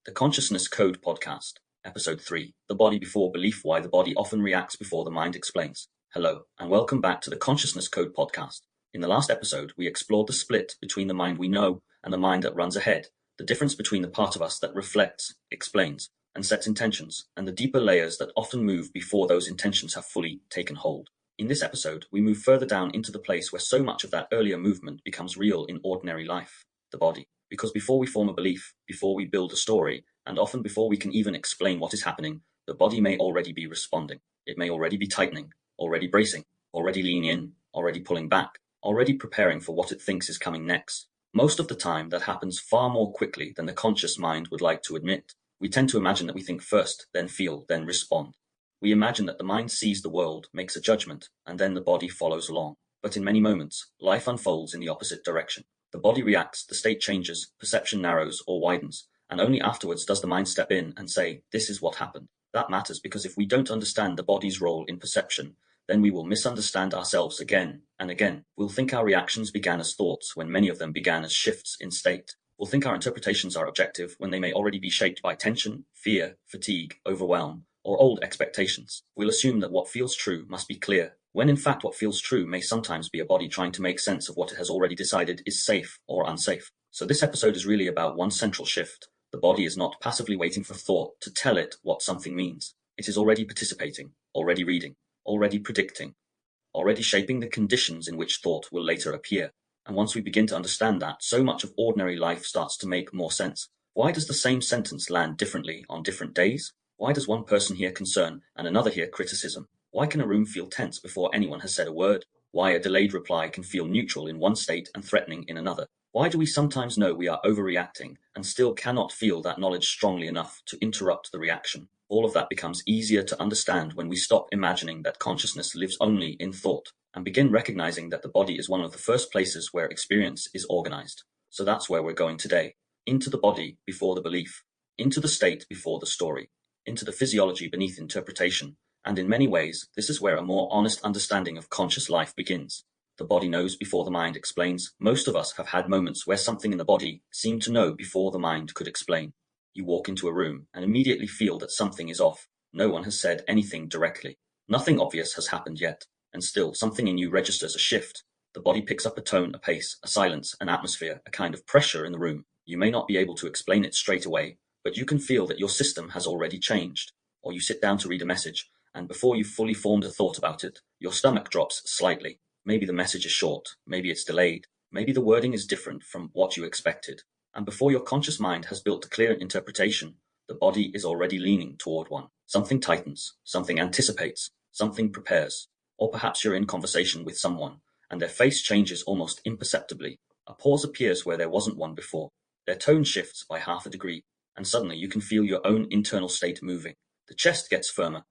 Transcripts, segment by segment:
The Consciousness Code Podcast, Episode 3, The Body Before Belief, Why the Body Often Reacts Before the Mind Explains. Hello, and welcome back to the Consciousness Code Podcast. In the last episode, we explored the split between the mind we know and the mind that runs ahead, the difference between the part of us that reflects, explains, and sets intentions, and the deeper layers that often move before those intentions have fully taken hold. In this episode, we move further down into the place where so much of that earlier movement becomes real in ordinary life, the body. Because before we form a belief, before we build a story, and often before we can even explain what is happening, the body may already be responding. It may already be tightening, already bracing, already leaning in, already pulling back, already preparing for what it thinks is coming next. Most of the time, that happens far more quickly than the conscious mind would like to admit. We tend to imagine that we think first, then feel, then respond. We imagine that the mind sees the world, makes a judgment, and then the body follows along. But in many moments, life unfolds in the opposite direction. The body reacts, the state changes, perception narrows or widens, and only afterwards does the mind step in and say, this is what happened. That matters because if we don't understand the body's role in perception, then we will misunderstand ourselves again and again. We'll think our reactions began as thoughts when many of them began as shifts in state. We'll think our interpretations are objective when they may already be shaped by tension, fear, fatigue, overwhelm, or old expectations. We'll assume that what feels true must be clear, when in fact what feels true may sometimes be a body trying to make sense of what it has already decided is safe or unsafe. So this episode is really about one central shift. The body is not passively waiting for thought to tell it what something means. It is already participating, already reading, already predicting, already shaping the conditions in which thought will later appear. And once we begin to understand that, so much of ordinary life starts to make more sense. Why does the same sentence land differently on different days? Why does one person hear concern and another hear criticism? Why can a room feel tense before anyone has said a word? Why a delayed reply can feel neutral in one state and threatening in another? Why do we sometimes know we are overreacting and still cannot feel that knowledge strongly enough to interrupt the reaction? All of that becomes easier to understand when we stop imagining that consciousness lives only in thought and begin recognizing that the body is one of the first places where experience is organized. So that's where we're going today. Into the body before the belief, into the state before the story, into the physiology beneath interpretation, and in many ways, this is where a more honest understanding of conscious life begins. The body knows before the mind explains. Most of us have had moments where something in the body seemed to know before the mind could explain. You walk into a room and immediately feel that something is off. No one has said anything directly. Nothing obvious has happened yet, and still something in you registers a shift. The body picks up a tone, a pace, a silence, an atmosphere, a kind of pressure in the room. You may not be able to explain it straight away, but you can feel that your system has already changed. Or you sit down to read a message, and before you've fully formed a thought about it, your stomach drops slightly. Maybe the message is short, maybe it's delayed, maybe the wording is different from what you expected. And before your conscious mind has built a clear interpretation, the body is already leaning toward one. Something tightens, something anticipates, something prepares. Or perhaps you're in conversation with someone, and their face changes almost imperceptibly. A pause appears where there wasn't one before. Their tone shifts by half a degree, and suddenly you can feel your own internal state moving. The chest gets firmer,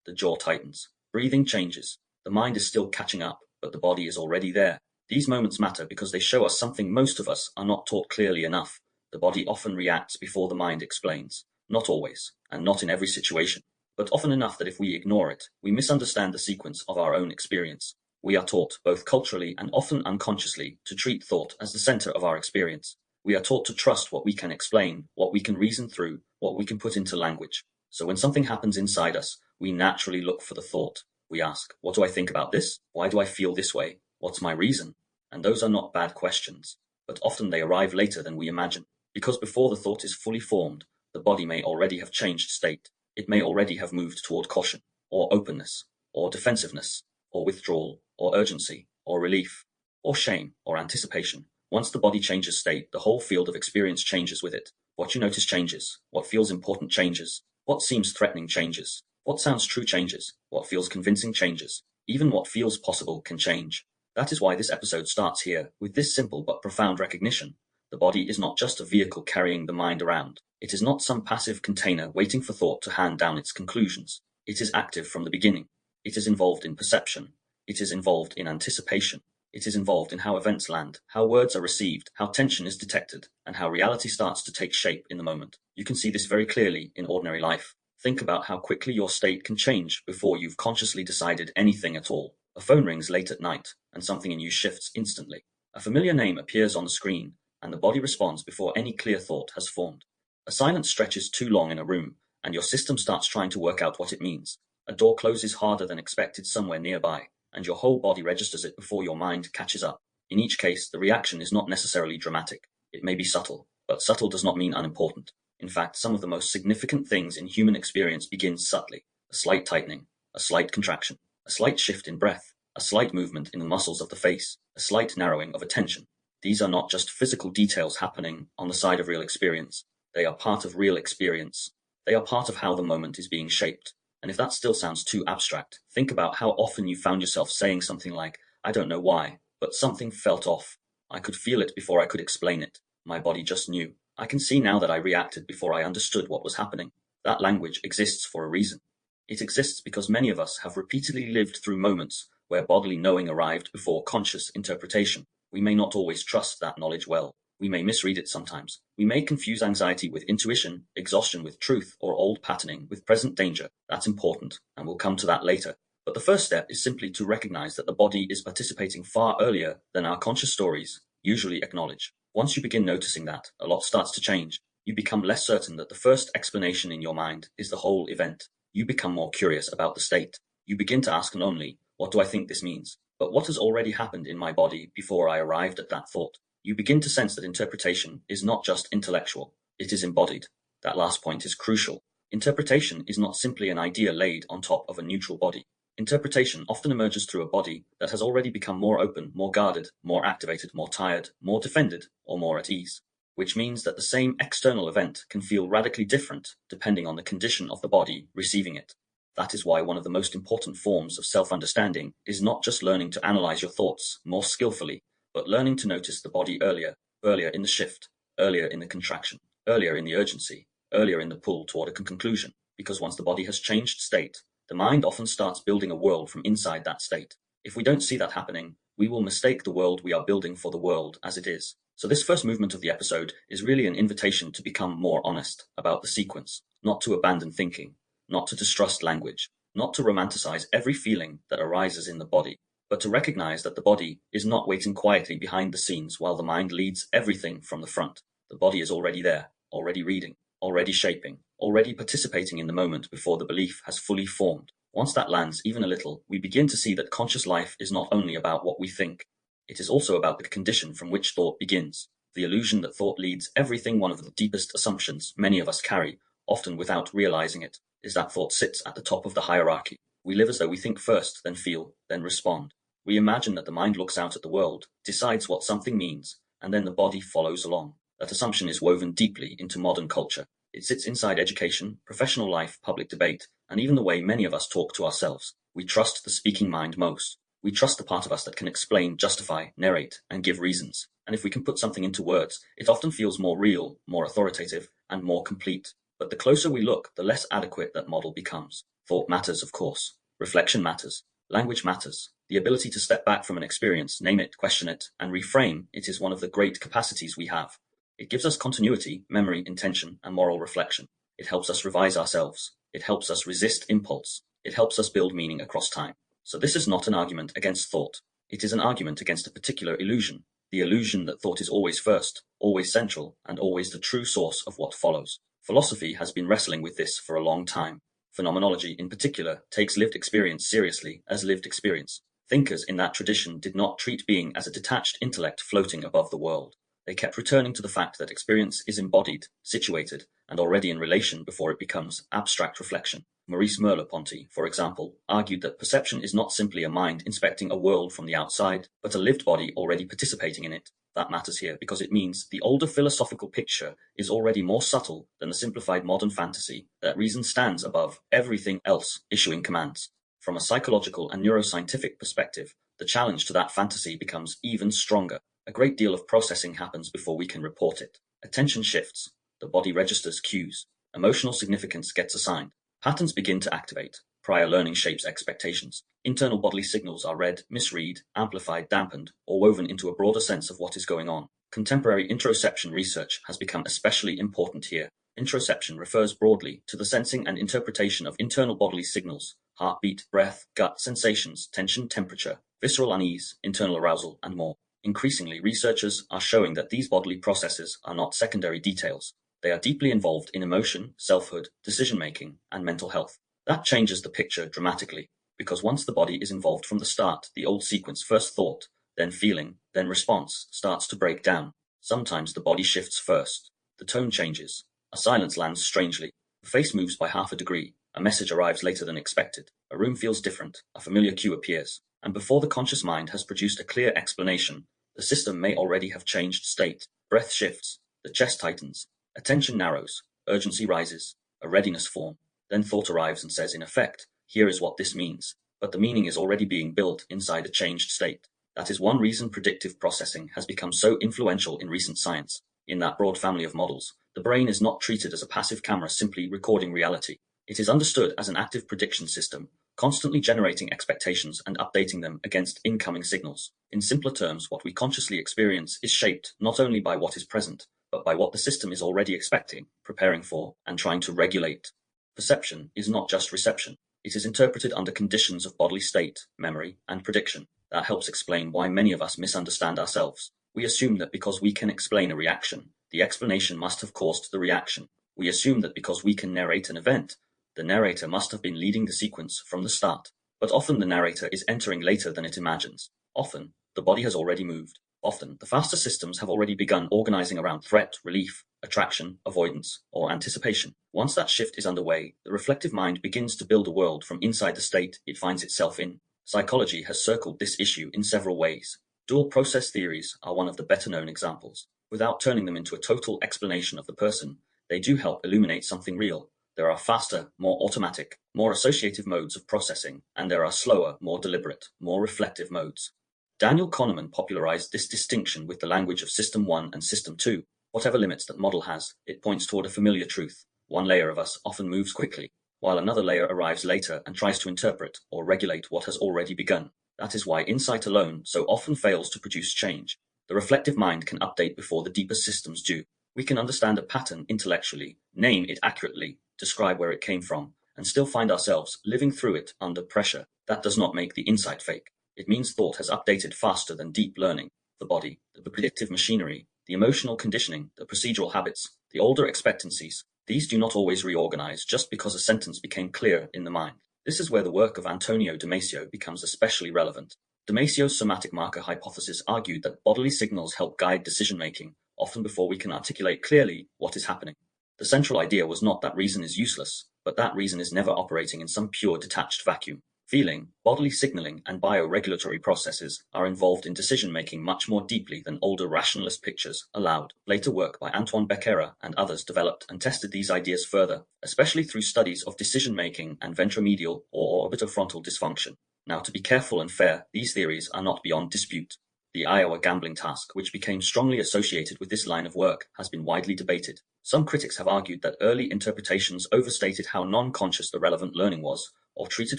the jaw tightens, breathing changes. The mind is still catching up, but the body is already there. These moments matter because they show us something most of us are not taught clearly enough. The body often reacts before the mind explains. Not always, and not in every situation, but often enough that if we ignore it, we misunderstand the sequence of our own experience. We are taught, both culturally and often unconsciously, to treat thought as the center of our experience. We are taught to trust what we can explain, what we can reason through, what we can put into language. So when something happens inside us, we naturally look for the thought. We ask, what do I think about this? Why do I feel this way? What's my reason? And those are not bad questions, but often they arrive later than we imagine. Because before the thought is fully formed, the body may already have changed state. It may already have moved toward caution, or openness, or defensiveness, or withdrawal, or urgency, or relief, or shame, or anticipation. Once the body changes state, the whole field of experience changes with it. What you notice changes. What feels important changes. What seems threatening changes. What sounds true changes. What feels convincing changes. Even what feels possible can change. That is why this episode starts here, with this simple but profound recognition. The body is not just a vehicle carrying the mind around. It is not some passive container waiting for thought to hand down its conclusions. It is active from the beginning. It is involved in perception. It is involved in anticipation. It is involved in how events land, how words are received, how tension is detected, and how reality starts to take shape in the moment. You can see this very clearly in ordinary life. Think about how quickly your state can change before you've consciously decided anything at all. A phone rings late at night, and something in you shifts instantly. A familiar name appears on the screen, and the body responds before any clear thought has formed. A silence stretches too long in a room, and your system starts trying to work out what it means. A door closes harder than expected somewhere nearby, and your whole body registers it before your mind catches up. In each case, the reaction is not necessarily dramatic. It may be subtle, but subtle does not mean unimportant. In fact, some of the most significant things in human experience begin subtly. A slight tightening, a slight contraction, a slight shift in breath, a slight movement in the muscles of the face, a slight narrowing of attention. These are not just physical details happening on the side of real experience. They are part of real experience. They are part of how the moment is being shaped. And if that still sounds too abstract, think about how often you found yourself saying something like, "I don't know why, but something felt off. I could feel it before I could explain it. My body just knew. I can see now that I reacted before I understood what was happening." That language exists for a reason. It exists because many of us have repeatedly lived through moments where bodily knowing arrived before conscious interpretation. We may not always trust that knowledge well. We may misread it sometimes. We may confuse anxiety with intuition, exhaustion with truth, or old patterning with present danger. That's important, and we'll come to that later. But the first step is simply to recognize that the body is participating far earlier than our conscious stories usually acknowledge. Once you begin noticing that, a lot starts to change. You become less certain that the first explanation in your mind is the whole event. You become more curious about the state. You begin to ask not only, "What do I think this means?" but "What has already happened in my body before I arrived at that thought?" You begin to sense that interpretation is not just intellectual, it is embodied. That last point is crucial. Interpretation is not simply an idea laid on top of a neutral body. Interpretation often emerges through a body that has already become more open, more guarded, more activated, more tired, more defended, or more at ease. Which means that the same external event can feel radically different depending on the condition of the body receiving it. That is why one of the most important forms of self-understanding is not just learning to analyze your thoughts more skillfully, but learning to notice the body earlier in the shift, earlier in the contraction, earlier in the urgency, earlier in the pull toward a conclusion. Because once the body has changed state, the mind often starts building a world from inside that state. If we don't see that happening, we will mistake the world we are building for the world as it is. So this first movement of the episode is really an invitation to become more honest about the sequence, not to abandon thinking, not to distrust language, not to romanticize every feeling that arises in the body, but to recognize that the body is not waiting quietly behind the scenes while the mind leads everything from the front. The body is already there, already reading, already shaping, already participating in the moment before the belief has fully formed. Once that lands even a little, we begin to see that conscious life is not only about what we think, it is also about the condition from which thought begins. The illusion that thought leads everything. One of the deepest assumptions many of us carry, often without realizing it, is that thought sits at the top of the hierarchy. We live as though we think first, then feel, then respond. We imagine that the mind looks out at the world, decides what something means, and then the body follows along. That assumption is woven deeply into modern culture. It sits inside education, professional life, public debate, and even the way many of us talk to ourselves. We trust the speaking mind most. We trust the part of us that can explain, justify, narrate, and give reasons. And if we can put something into words, it often feels more real, more authoritative, and more complete. But the closer we look, the less adequate that model becomes. Thought matters, of course. Reflection matters. Language matters. The ability to step back from an experience, name it, question it, and reframe it is one of the great capacities we have. It gives us continuity, memory, intention, and moral reflection. It helps us revise ourselves. It helps us resist impulse. It helps us build meaning across time. So this is not an argument against thought. It is an argument against a particular illusion. The illusion that thought is always first, always central, and always the true source of what follows. Philosophy has been wrestling with this for a long time. Phenomenology, in particular, takes lived experience seriously as lived experience. Thinkers in that tradition did not treat being as a detached intellect floating above the world. They kept returning to the fact that experience is embodied, situated, and already in relation before it becomes abstract reflection. Maurice Merleau-Ponty, for example, argued that perception is not simply a mind inspecting a world from the outside, but a lived body already participating in it. That matters here because it means the older philosophical picture is already more subtle than the simplified modern fantasy that reason stands above everything else issuing commands. From a psychological and neuroscientific perspective, the challenge to that fantasy becomes even stronger. A great deal of processing happens before we can report it. Attention shifts. The body registers cues. Emotional significance gets assigned. Patterns begin to activate. Prior learning shapes expectations. Internal bodily signals are read, misread, amplified, dampened, or woven into a broader sense of what is going on. Contemporary interoception research has become especially important here. Interoception refers broadly to the sensing and interpretation of internal bodily signals, heartbeat, breath, gut, sensations, tension, temperature, visceral unease, internal arousal, and more. Increasingly, researchers are showing that these bodily processes are not secondary details. They are deeply involved in emotion, selfhood, decision-making, and mental health. That changes the picture dramatically, because once the body is involved from the start, the old sequence, first thought, then feeling, then response, starts to break down. Sometimes the body shifts first. The tone changes. A silence lands strangely. The face moves by half a degree. A message arrives later than expected. A room feels different. A familiar cue appears. And before the conscious mind has produced a clear explanation, the system may already have changed state. Breath shifts. The chest tightens. Attention narrows. Urgency rises. A readiness forms. Then thought arrives and says, in effect, here is what this means. But the meaning is already being built inside a changed state. That is one reason predictive processing has become so influential in recent science. In that broad family of models, the brain is not treated as a passive camera simply recording reality. It is understood as an active prediction system, constantly generating expectations and updating them against incoming signals. In simpler terms, what we consciously experience is shaped not only by what is present, but by what the system is already expecting, preparing for, and trying to regulate. Perception is not just reception. It is interpreted under conditions of bodily state, memory, and prediction. That helps explain why many of us misunderstand ourselves. We assume that because we can explain a reaction, the explanation must have caused the reaction. We assume that because we can narrate an event, the narrator must have been leading the sequence from the start. But often the narrator is entering later than it imagines. Often, the body has already moved. Often, the faster systems have already begun organizing around threat, relief, attraction, avoidance, or anticipation. Once that shift is underway, the reflective mind begins to build a world from inside the state it finds itself in. Psychology has circled this issue in several ways. Dual process theories are one of the better-known examples. Without turning them into a total explanation of the person, they do help illuminate something real. There are faster, more automatic, more associative modes of processing, and there are slower, more deliberate, more reflective modes. Daniel Kahneman popularized this distinction with the language of System 1 and System 2. Whatever limits that model has, it points toward a familiar truth. One layer of us often moves quickly, while another layer arrives later and tries to interpret or regulate what has already begun. That is why insight alone so often fails to produce change. The reflective mind can update before the deeper systems do. We can understand a pattern intellectually, name it accurately, describe where it came from, and still find ourselves living through it under pressure. That does not make the insight fake. It means thought has updated faster than deep learning. The body, the predictive machinery, the emotional conditioning, the procedural habits, the older expectancies, these do not always reorganize just because a sentence became clear in the mind. This is where the work of Antonio Damasio becomes especially relevant. Damasio's somatic marker hypothesis argued that bodily signals help guide decision-making, often before we can articulate clearly what is happening. The central idea was not that reason is useless, but that reason is never operating in some pure detached vacuum. Feeling, bodily signaling, and bioregulatory processes are involved in decision-making much more deeply than older rationalist pictures allowed. Later work by Antoine Becquerel and others developed and tested these ideas further, especially through studies of decision-making and ventromedial or orbitofrontal dysfunction. Now, to be careful and fair, these theories are not beyond dispute. The Iowa gambling task, which became strongly associated with this line of work, has been widely debated. Some critics have argued that early interpretations overstated how non-conscious the relevant learning was, or treated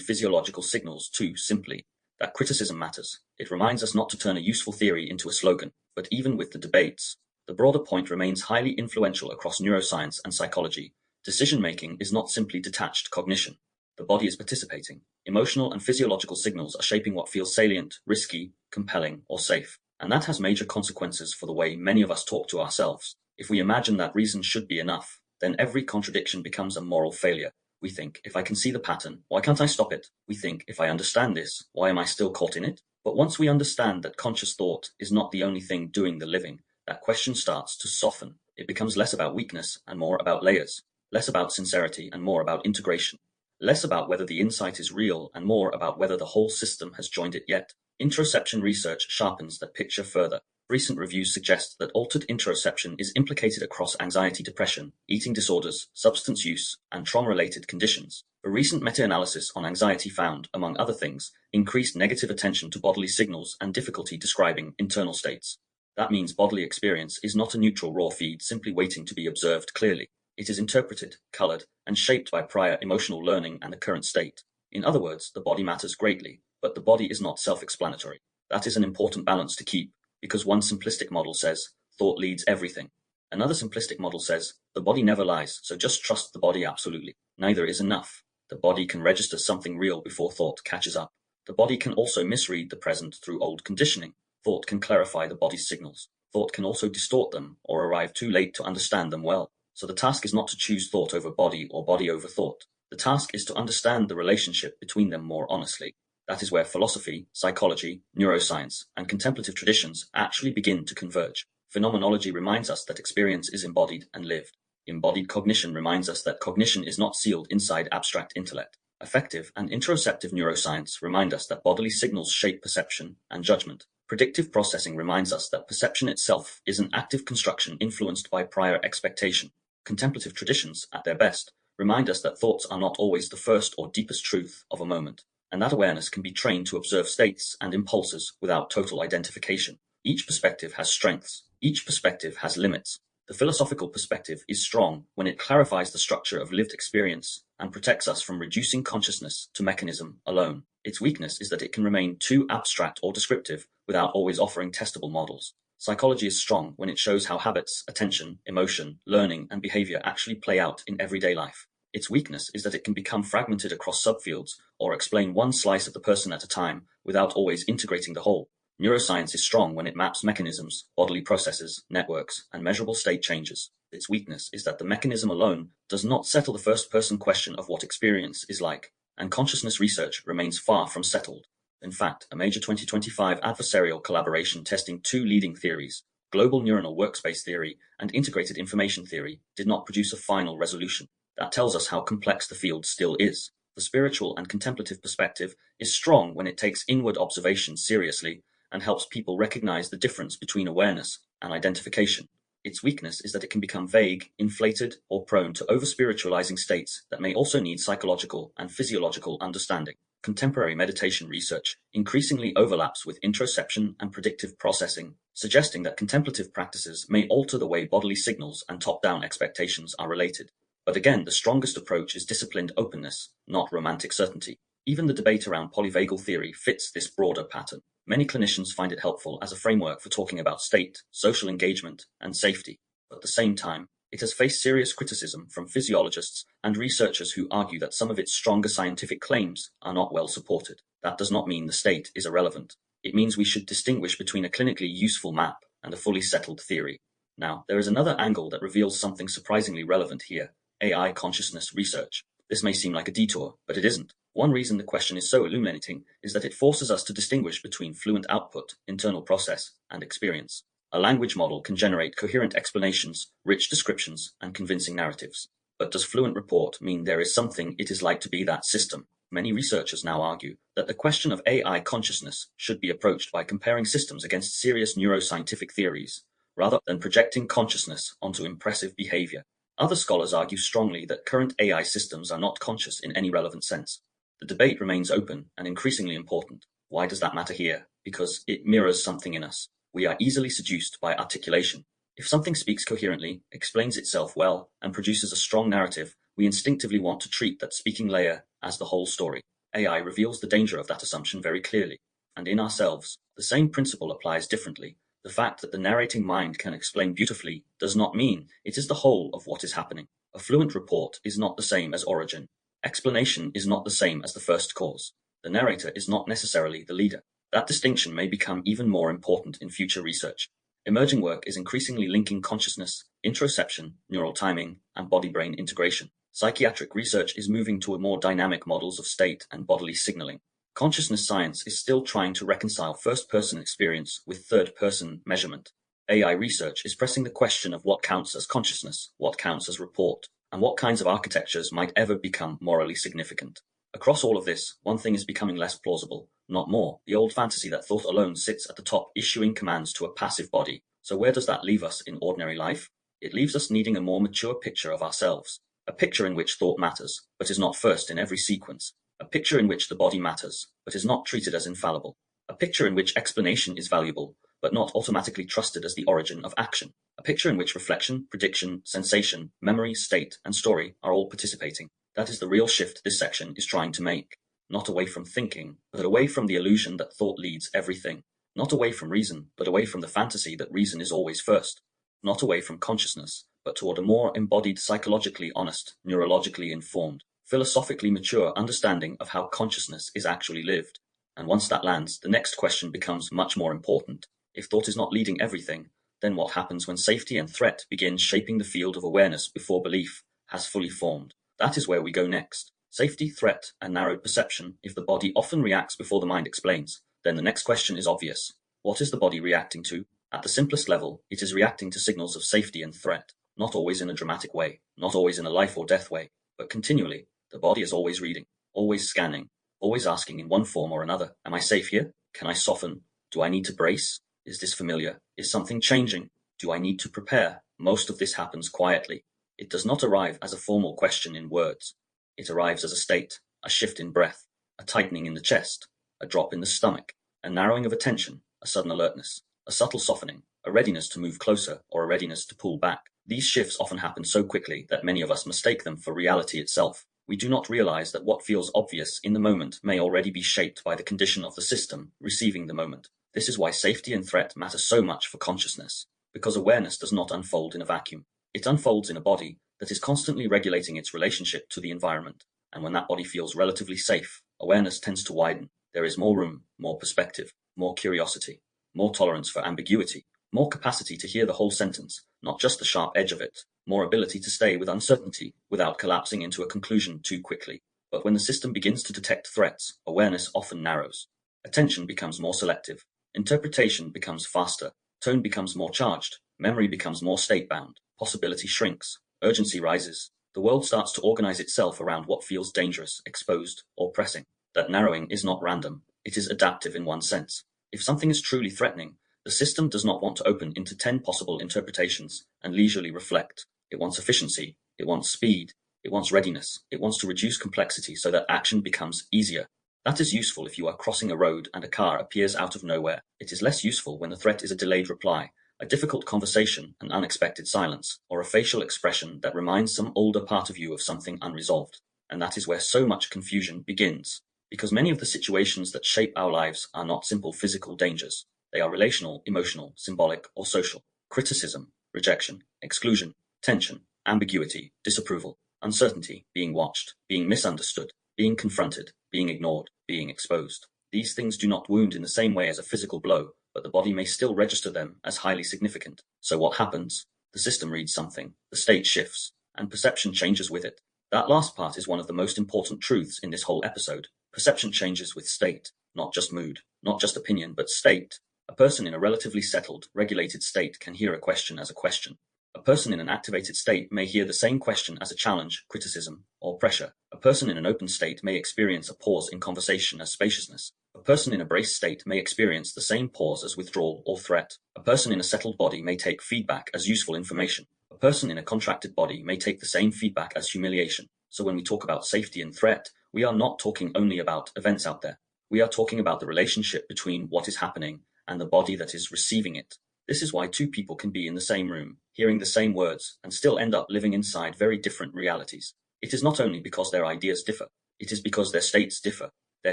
physiological signals too simply. That criticism matters. It reminds us not to turn a useful theory into a slogan. But even with the debates, the broader point remains highly influential across neuroscience and psychology. Decision-making is not simply detached cognition. The body is participating. Emotional and physiological signals are shaping what feels salient, risky, compelling, or safe. And that has major consequences for the way many of us talk to ourselves. If we imagine that reason should be enough, then every contradiction becomes a moral failure. We think, if I can see the pattern, why can't I stop it? We think, if I understand this, why am I still caught in it? But once we understand that conscious thought is not the only thing doing the living, that question starts to soften. It becomes less about weakness and more about layers, less about sincerity and more about integration, less about whether the insight is real and more about whether the whole system has joined it yet. Interoception research sharpens that picture further. Recent reviews suggest that altered interoception is implicated across anxiety, depression, eating disorders, substance use, and trauma-related conditions. A recent meta-analysis on anxiety found, among other things, increased negative attention to bodily signals and difficulty describing internal states. That means bodily experience is not a neutral raw feed simply waiting to be observed clearly. It is interpreted, colored, and shaped by prior emotional learning and the current state. In other words, the body matters greatly, but the body is not self-explanatory. That is an important balance to keep. Because one simplistic model says, thought leads everything. Another simplistic model says, the body never lies, so just trust the body absolutely. Neither is enough. The body can register something real before thought catches up. The body can also misread the present through old conditioning. Thought can clarify the body's signals. Thought can also distort them or arrive too late to understand them well. So the task is not to choose thought over body or body over thought. The task is to understand the relationship between them more honestly. That is where philosophy, psychology, neuroscience, and contemplative traditions actually begin to converge. Phenomenology reminds us that experience is embodied and lived. Embodied cognition reminds us that cognition is not sealed inside abstract intellect. Affective and interoceptive neuroscience remind us that bodily signals shape perception and judgment. Predictive processing reminds us that perception itself is an active construction influenced by prior expectation. Contemplative traditions, at their best, remind us that thoughts are not always the first or deepest truth of a moment, and that awareness can be trained to observe states and impulses without total identification. Each perspective has strengths. Each perspective has limits. The philosophical perspective is strong when it clarifies the structure of lived experience and protects us from reducing consciousness to mechanism alone. Its weakness is that it can remain too abstract or descriptive without always offering testable models. Psychology is strong when it shows how habits, attention, emotion, learning, and behavior actually play out in everyday life. Its weakness is that it can become fragmented across subfields or explain one slice of the person at a time without always integrating the whole. Neuroscience is strong when it maps mechanisms, bodily processes, networks, and measurable state changes. Its weakness is that the mechanism alone does not settle the first-person question of what experience is like, and consciousness research remains far from settled. In fact, a major 2025 adversarial collaboration testing two leading theories, global neuronal workspace theory and integrated information theory, did not produce a final resolution. That tells us how complex the field still is. The spiritual and contemplative perspective is strong when it takes inward observation seriously and helps people recognize the difference between awareness and identification. Its weakness is that it can become vague, inflated, or prone to over-spiritualizing states that may also need psychological and physiological understanding. Contemporary meditation research increasingly overlaps with introspection and predictive processing, suggesting that contemplative practices may alter the way bodily signals and top-down expectations are related. But again, the strongest approach is disciplined openness, not romantic certainty. Even the debate around polyvagal theory fits this broader pattern. Many clinicians find it helpful as a framework for talking about state, social engagement, and safety. But at the same time, it has faced serious criticism from physiologists and researchers who argue that some of its stronger scientific claims are not well supported. That does not mean the state is irrelevant. It means we should distinguish between a clinically useful map and a fully settled theory. Now, there is another angle that reveals something surprisingly relevant here: AI consciousness research. This may seem like a detour, but it isn't. One reason the question is so illuminating is that it forces us to distinguish between fluent output, internal process, and experience. A language model can generate coherent explanations, rich descriptions, and convincing narratives. But does fluent report mean there is something it is like to be that system? Many researchers now argue that the question of AI consciousness should be approached by comparing systems against serious neuroscientific theories, rather than projecting consciousness onto impressive behavior. Other scholars argue strongly that current AI systems are not conscious in any relevant sense. The debate remains open and increasingly important. Why does that matter here? Because it mirrors something in us. We are easily seduced by articulation. If something speaks coherently, explains itself well, and produces a strong narrative, we instinctively want to treat that speaking layer as the whole story. AI reveals the danger of that assumption very clearly. And in ourselves, the same principle applies differently. The fact that the narrating mind can explain beautifully does not mean it is the whole of what is happening. A fluent report is not the same as origin. Explanation is not the same as the first cause. The narrator is not necessarily the leader. That distinction may become even more important in future research. Emerging work is increasingly linking consciousness, interoception, neural timing, and body-brain integration. Psychiatric research is moving toward more dynamic models of state and bodily signaling. Consciousness science is still trying to reconcile first-person experience with third-person measurement. AI research is pressing the question of what counts as consciousness, what counts as report, and what kinds of architectures might ever become morally significant. Across all of this, one thing is becoming less plausible, not more: the old fantasy that thought alone sits at the top issuing commands to a passive body. So where does that leave us in ordinary life? It leaves us needing a more mature picture of ourselves, a picture in which thought matters, but is not first in every sequence, a picture in which the body matters, but is not treated as infallible, a picture in which explanation is valuable, but not automatically trusted as the origin of action, a picture in which reflection, prediction, sensation, memory, state, and story are all participating. That is the real shift this section is trying to make. Not away from thinking, but away from the illusion that thought leads everything. Not away from reason, but away from the fantasy that reason is always first. Not away from consciousness, but toward a more embodied, psychologically honest, neurologically informed, philosophically mature understanding of how consciousness is actually lived. And once that lands, the next question becomes much more important. If thought is not leading everything, Then what happens when safety and threat begin shaping the field of awareness before belief has fully formed? That is where we go next. Safety, threat, and narrowed perception. If the body often reacts before the mind explains, then the next question is obvious. What is the body reacting to? At the simplest level, it is reacting to signals of safety and threat, not always in a dramatic way, not always in a life or death way, but continually. The body is always reading, always scanning, always asking in one form or another, am I safe here? Can I soften? Do I need to brace? Is this familiar? Is something changing? Do I need to prepare? Most of this happens quietly. It does not arrive as a formal question in words. It arrives as a state, a shift in breath, a tightening in the chest, a drop in the stomach, a narrowing of attention, a sudden alertness, a subtle softening, a readiness to move closer or a readiness to pull back. These shifts often happen so quickly that many of us mistake them for reality itself. We do not realize that what feels obvious in the moment may already be shaped by the condition of the system receiving the moment. This is why safety and threat matter so much for consciousness, because awareness does not unfold in a vacuum. It unfolds in a body that is constantly regulating its relationship to the environment. And when that body feels relatively safe, awareness tends to widen. There is more room, more perspective, more curiosity, more tolerance for ambiguity, more capacity to hear the whole sentence, not just the sharp edge of it, more ability to stay with uncertainty without collapsing into a conclusion too quickly. But when the system begins to detect threats, awareness often narrows. Attention becomes more selective. Interpretation becomes faster. Tone becomes more charged. Memory becomes more state-bound. Possibility shrinks. Urgency rises. The world starts to organize itself around what feels dangerous, exposed, or pressing. That narrowing is not random. It is adaptive in one sense. If something is truly threatening, the system does not want to open into 10 possible interpretations and leisurely reflect. It wants efficiency. It wants speed. It wants readiness. It wants to reduce complexity so that action becomes easier. That is useful if you are crossing a road and a car appears out of nowhere. It is less useful when the threat is a delayed reply, a difficult conversation, an unexpected silence, or a facial expression that reminds some older part of you of something unresolved. And that is where so much confusion begins. Because many of the situations that shape our lives are not simple physical dangers. They are relational, emotional, symbolic, or social. Criticism, rejection, exclusion, tension, ambiguity, disapproval, uncertainty, being watched, being misunderstood, being confronted, being ignored, being exposed. These things do not wound in the same way as a physical blow, but the body may still register them as highly significant. So what happens? The system reads something, the state shifts, and perception changes with it. That last part is one of the most important truths in this whole episode. Perception changes with state, not just mood, not just opinion, but state. A person in a relatively settled, regulated state can hear a question as a question. A person in an activated state may hear the same question as a challenge, criticism, or pressure. A person in an open state may experience a pause in conversation as spaciousness. A person in a braced state may experience the same pause as withdrawal or threat. A person in a settled body may take feedback as useful information. A person in a contracted body may take the same feedback as humiliation. So when we talk about safety and threat, we are not talking only about events out there. We are talking about the relationship between what is happening and the body that is receiving it. This is why two people can be in the same room, hearing the same words, and still end up living inside very different realities. It is not only because their ideas differ, it is because their states differ, their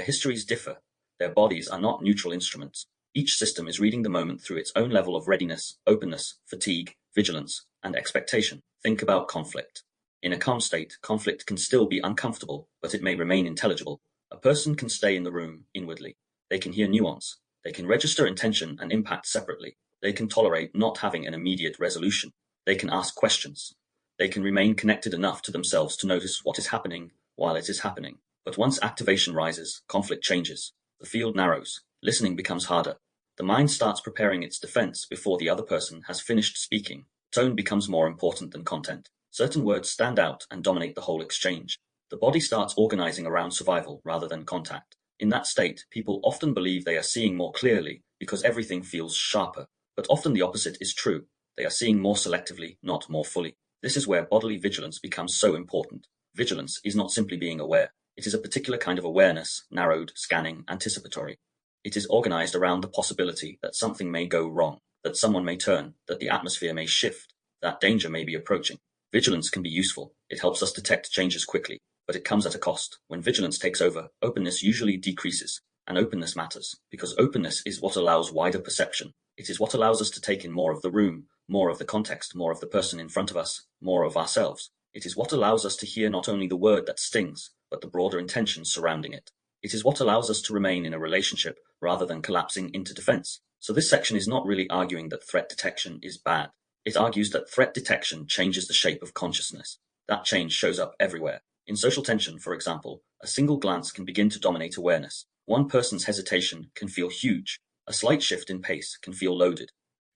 histories differ, their bodies are not neutral instruments. Each system is reading the moment through its own level of readiness, openness, fatigue, vigilance, and expectation. Think about conflict. In a calm state, conflict can still be uncomfortable, but it may remain intelligible. A person can stay in the room inwardly. They can hear nuance. They can register intention and impact separately. They can tolerate not having an immediate resolution. They can ask questions. They can remain connected enough to themselves to notice what is happening while it is happening. But once activation rises, conflict changes. The field narrows. Listening becomes harder. The mind starts preparing its defense before the other person has finished speaking. Tone becomes more important than content. Certain words stand out and dominate the whole exchange. The body starts organizing around survival rather than contact. In that state, people often believe they are seeing more clearly because everything feels sharper. But often the opposite is true. They are seeing more selectively, not more fully. This is where bodily vigilance becomes so important. Vigilance is not simply being aware. It is a particular kind of awareness, narrowed, scanning, anticipatory. It is organized around the possibility that something may go wrong, that someone may turn, that the atmosphere may shift, that danger may be approaching. Vigilance can be useful. It helps us detect changes quickly, but it comes at a cost. When vigilance takes over, openness usually decreases. And openness matters, because openness is what allows wider perception. It is what allows us to take in more of the room, more of the context, more of the person in front of us, more of ourselves. It is what allows us to hear not only the word that stings, but the broader intentions surrounding it. It is what allows us to remain in a relationship rather than collapsing into defense. So this section is not really arguing that threat detection is bad. It argues that threat detection changes the shape of consciousness. That change shows up everywhere. In social tension, for example, a single glance can begin to dominate awareness. One person's hesitation can feel huge. A slight shift in pace can feel loaded.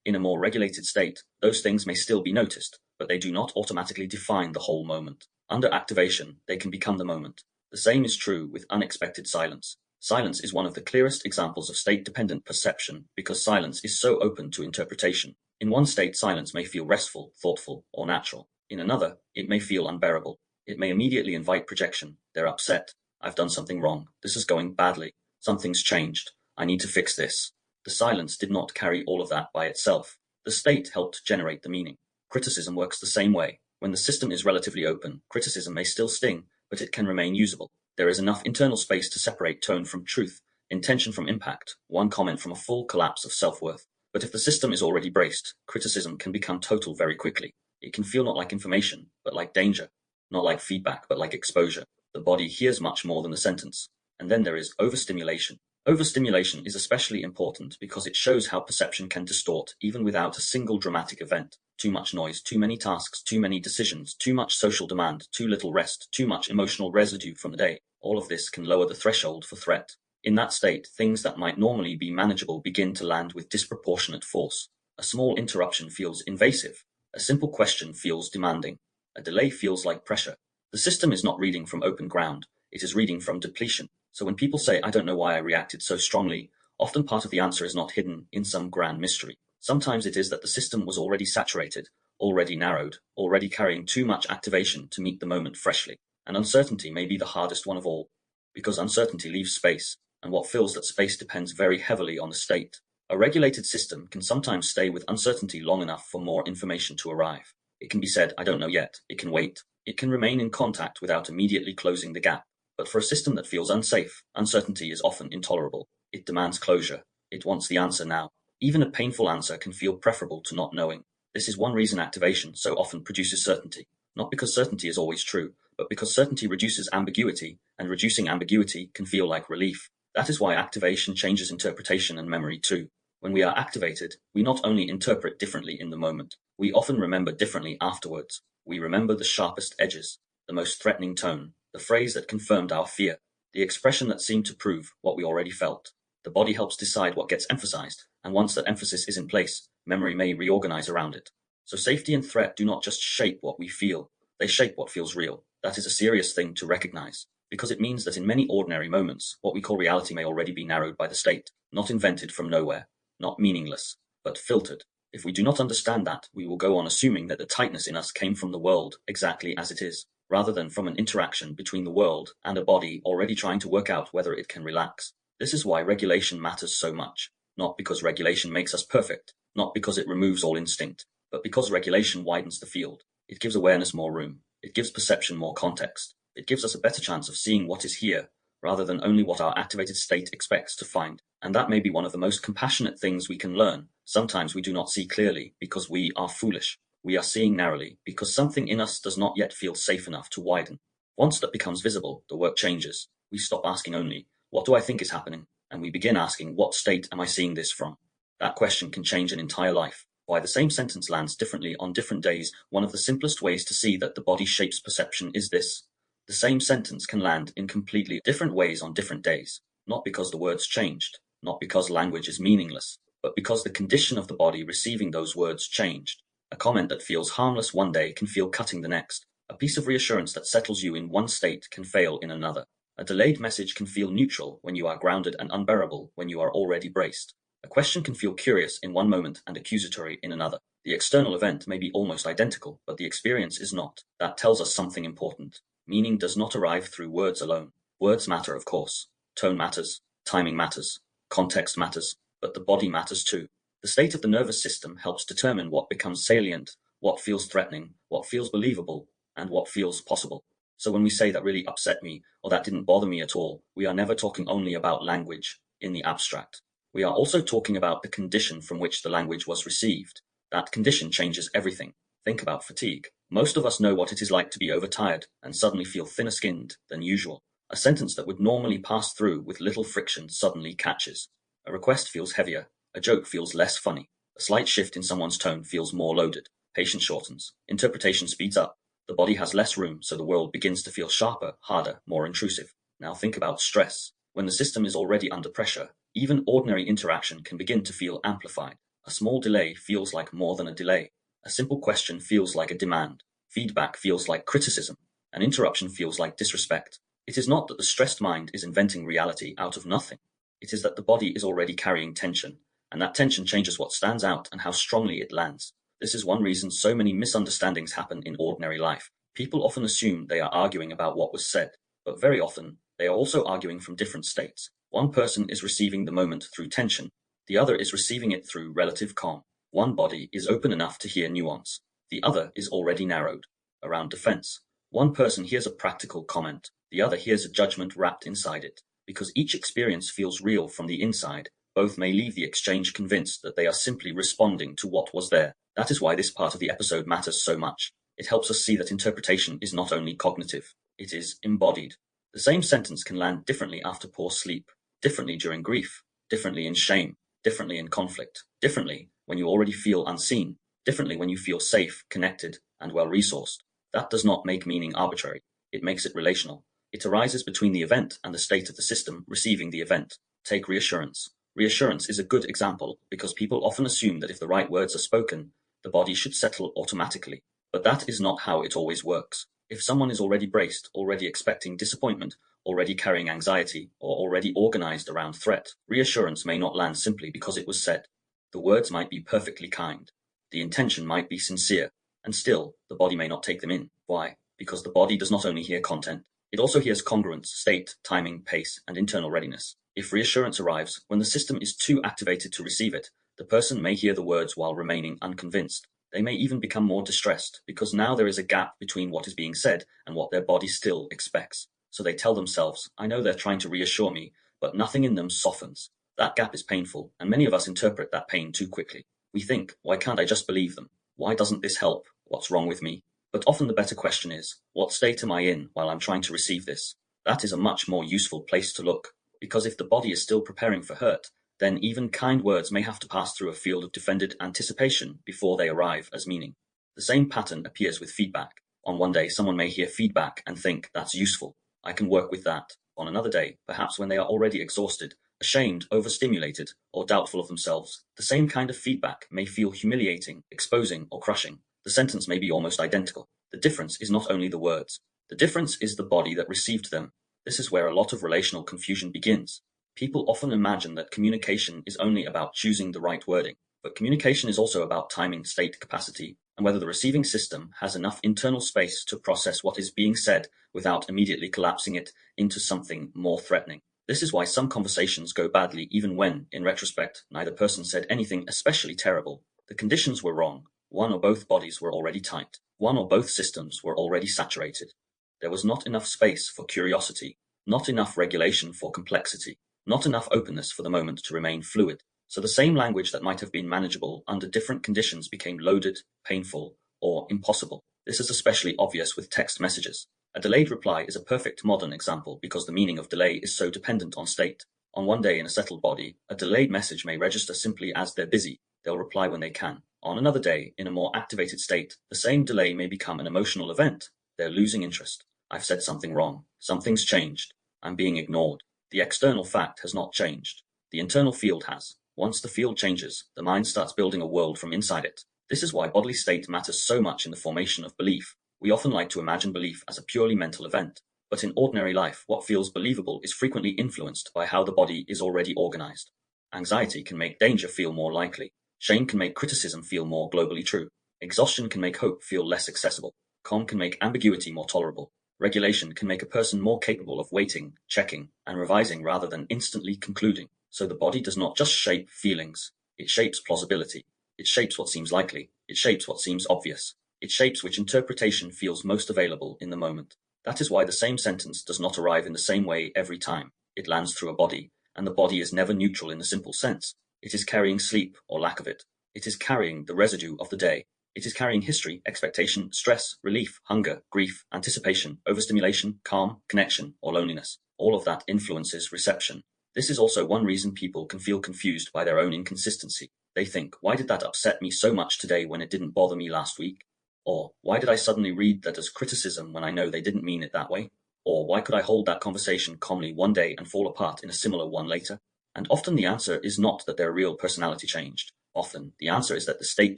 In a more regulated state, those things may still be noticed, but they do not automatically define the whole moment. Under activation, they can become the moment. The same is true with unexpected silence. Silence is one of the clearest examples of state-dependent perception because silence is so open to interpretation. In one state, silence may feel restful, thoughtful, or natural. In another, it may feel unbearable. It may immediately invite projection. They're upset. I've done something wrong. This is going badly. Something's changed. I need to fix this. The silence did not carry all of that by itself. The state helped generate the meaning. Criticism works the same way. When the system is relatively open, criticism may still sting, but it can remain usable. There is enough internal space to separate tone from truth, intention from impact, one comment from a full collapse of self-worth. But if the system is already braced, criticism can become total very quickly. It can feel not like information, but like danger. Not like feedback, but like exposure. The body hears much more than a sentence. And then there is overstimulation. Overstimulation is especially important because it shows how perception can distort even without a single dramatic event. Too much noise, too many tasks, too many decisions, too much social demand, too little rest, too much emotional residue from the day. All of this can lower the threshold for threat. In that state, things that might normally be manageable begin to land with disproportionate force. A small interruption feels invasive. A simple question feels demanding. A delay feels like pressure. The system is not reading from open ground. It is reading from depletion. So when people say, I don't know why I reacted so strongly, often part of the answer is not hidden in some grand mystery. Sometimes it is that the system was already saturated, already narrowed, already carrying too much activation to meet the moment freshly. And uncertainty may be the hardest one of all, because uncertainty leaves space, and what fills that space depends very heavily on the state. A regulated system can sometimes stay with uncertainty long enough for more information to arrive. It can be said, I don't know yet. It can wait. It can remain in contact without immediately closing the gap. But for a system that feels unsafe, uncertainty is often intolerable. It demands closure. It wants the answer now. Even a painful answer can feel preferable to not knowing. This is one reason activation so often produces certainty. Not because certainty is always true, but because certainty reduces ambiguity, and reducing ambiguity can feel like relief. That is why activation changes interpretation and memory too. When we are activated, we not only interpret differently in the moment, we often remember differently afterwards. We remember the sharpest edges, the most threatening tone, the phrase that confirmed our fear, the expression that seemed to prove what we already felt. The body helps decide what gets emphasized, and once that emphasis is in place, memory may reorganize around it. So safety and threat do not just shape what we feel, they shape what feels real. That is a serious thing to recognize, because it means that in many ordinary moments, what we call reality may already be narrowed by the state, not invented from nowhere, not meaningless, but filtered. If we do not understand that, we will go on assuming that the tightness in us came from the world exactly as it is, rather than from an interaction between the world and a body already trying to work out whether it can relax. This is why regulation matters so much, not because regulation makes us perfect, not because it removes all instinct, but because regulation widens the field. It gives awareness more room. It gives perception more context. It gives us a better chance of seeing what is here, rather than only what our activated state expects to find. And that may be one of the most compassionate things we can learn. Sometimes we do not see clearly because we are foolish. We are seeing narrowly because something in us does not yet feel safe enough to widen. Once that becomes visible, the work changes. We stop asking only, what do I think is happening? And we begin asking, what state am I seeing this from? That question can change an entire life. Why the same sentence lands differently on different days, one of the simplest ways to see that the body shapes perception is this. The same sentence can land in completely different ways on different days, not because the words changed, not because language is meaningless, but because the condition of the body receiving those words changed. A comment that feels harmless one day can feel cutting the next. A piece of reassurance that settles you in one state can fail in another. A delayed message can feel neutral when you are grounded and unbearable when you are already braced. A question can feel curious in one moment and accusatory in another. The external event may be almost identical, but the experience is not. That tells us something important. Meaning does not arrive through words alone. Words matter, of course. Tone matters. Timing matters. Context matters. But the body matters too. The state of the nervous system helps determine what becomes salient, what feels threatening, what feels believable, and what feels possible. So when we say that really upset me, or that didn't bother me at all, we are never talking only about language in the abstract. We are also talking about the condition from which the language was received. That condition changes everything. Think about fatigue. Most of us know what it is like to be overtired and suddenly feel thinner-skinned than usual. A sentence that would normally pass through with little friction suddenly catches. A request feels heavier. A joke feels less funny. A slight shift in someone's tone feels more loaded. Patience shortens. Interpretation speeds up. The body has less room, so the world begins to feel sharper, harder, more intrusive. Now think about stress. When the system is already under pressure, even ordinary interaction can begin to feel amplified. A small delay feels like more than a delay. A simple question feels like a demand. Feedback feels like criticism. An interruption feels like disrespect. It is not that the stressed mind is inventing reality out of nothing. It is that the body is already carrying tension, and that tension changes what stands out and how strongly it lands. This is one reason so many misunderstandings happen in ordinary life. People often assume they are arguing about what was said, but very often they are also arguing from different states. One person is receiving the moment through tension, the other is receiving it through relative calm. One body is open enough to hear nuance, the other is already narrowed around defense. One person hears a practical comment, the other hears a judgment wrapped inside it. Because each experience feels real from the inside, both may leave the exchange convinced that they are simply responding to what was there. That is why this part of the episode matters so much. It helps us see that interpretation is not only cognitive, it is embodied. The same sentence can land differently after poor sleep, differently during grief, differently in shame, differently in conflict, differently when you already feel unseen, differently when you feel safe, connected, and well-resourced. That does not make meaning arbitrary. It makes it relational. It arises between the event and the state of the system receiving the event. Take reassurance. Reassurance is a good example because people often assume that if the right words are spoken, the body should settle automatically. But that is not how it always works. If someone is already braced, already expecting disappointment, already carrying anxiety, or already organized around threat, reassurance may not land simply because it was said. The words might be perfectly kind. The intention might be sincere, and still, the body may not take them in. Why? Because the body does not only hear content, it also hears congruence, state, timing, pace, and internal readiness. If reassurance arrives when the system is too activated to receive it, the person may hear the words while remaining unconvinced. They may even become more distressed because now there is a gap between what is being said and what their body still expects. So they tell themselves, I know they're trying to reassure me, but nothing in them softens. That gap is painful, and many of us interpret that pain too quickly. We think, why can't I just believe them? Why doesn't this help? What's wrong with me? But often the better question is, what state am I in while I'm trying to receive this? That is a much more useful place to look, because if the body is still preparing for hurt, then even kind words may have to pass through a field of defended anticipation before they arrive as meaning. The same pattern appears with feedback. On one day, someone may hear feedback and think, that's useful. I can work with that. On another day, perhaps when they are already exhausted, ashamed, overstimulated, or doubtful of themselves, the same kind of feedback may feel humiliating, exposing, or crushing. The sentence may be almost identical. The difference is not only the words. The difference is the body that received them. This is where a lot of relational confusion begins. People often imagine that communication is only about choosing the right wording, but communication is also about timing, state, capacity, and whether the receiving system has enough internal space to process what is being said without immediately collapsing it into something more threatening. This is why some conversations go badly even when, in retrospect, neither person said anything especially terrible. The conditions were wrong. One or both bodies were already tight. One or both systems were already saturated. There was not enough space for curiosity, not enough regulation for complexity, not enough openness for the moment to remain fluid. So the same language that might have been manageable under different conditions became loaded, painful, or impossible. This is especially obvious with text messages. A delayed reply is a perfect modern example because the meaning of delay is so dependent on state. On one day in a settled body, a delayed message may register simply as they're busy. They'll reply when they can. On another day, in a more activated state, the same delay may become an emotional event. They're losing interest. I've said something wrong. Something's changed. I'm being ignored. The external fact has not changed. The internal field has. Once the field changes, the mind starts building a world from inside it. This is why bodily state matters so much in the formation of belief. We often like to imagine belief as a purely mental event. But in ordinary life, what feels believable is frequently influenced by how the body is already organized. Anxiety can make danger feel more likely. Shame can make criticism feel more globally true. Exhaustion can make hope feel less accessible. Calm can make ambiguity more tolerable. Regulation can make a person more capable of waiting, checking, and revising rather than instantly concluding. So the body does not just shape feelings. It shapes plausibility. It shapes what seems likely. It shapes what seems obvious. It shapes which interpretation feels most available in the moment. That is why the same sentence does not arrive in the same way every time. It lands through a body, and the body is never neutral in the simple sense. It is carrying sleep or lack of it. It is carrying the residue of the day. It is carrying history, expectation, stress, relief, hunger, grief, anticipation, overstimulation, calm, connection, or loneliness. All of that influences reception. This is also one reason people can feel confused by their own inconsistency. They think, why did that upset me so much today when it didn't bother me last week? Or, why did I suddenly read that as criticism when I know they didn't mean it that way? Or, why could I hold that conversation calmly one day and fall apart in a similar one later? And often the answer is not that their real personality changed. Often the answer is that the state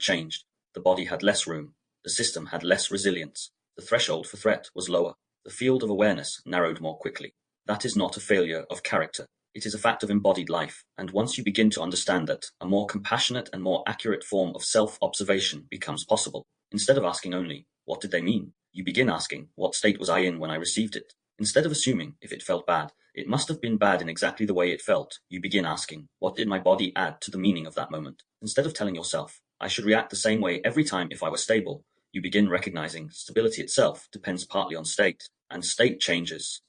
changed. The body had less room. The system had less resilience. The threshold for threat was lower. The field of awareness narrowed more quickly. That is not a failure of character. It is a fact of embodied life, and once you begin to understand that, a more compassionate and more accurate form of self-observation becomes possible. Instead of asking only, what did they mean? You begin asking, what state was I in when I received it? Instead of assuming, if it felt bad, it must have been bad in exactly the way it felt, you begin asking, what did my body add to the meaning of that moment? Instead of telling yourself, I should react the same way every time if I were stable, you begin recognizing stability itself depends partly on state, and state changes.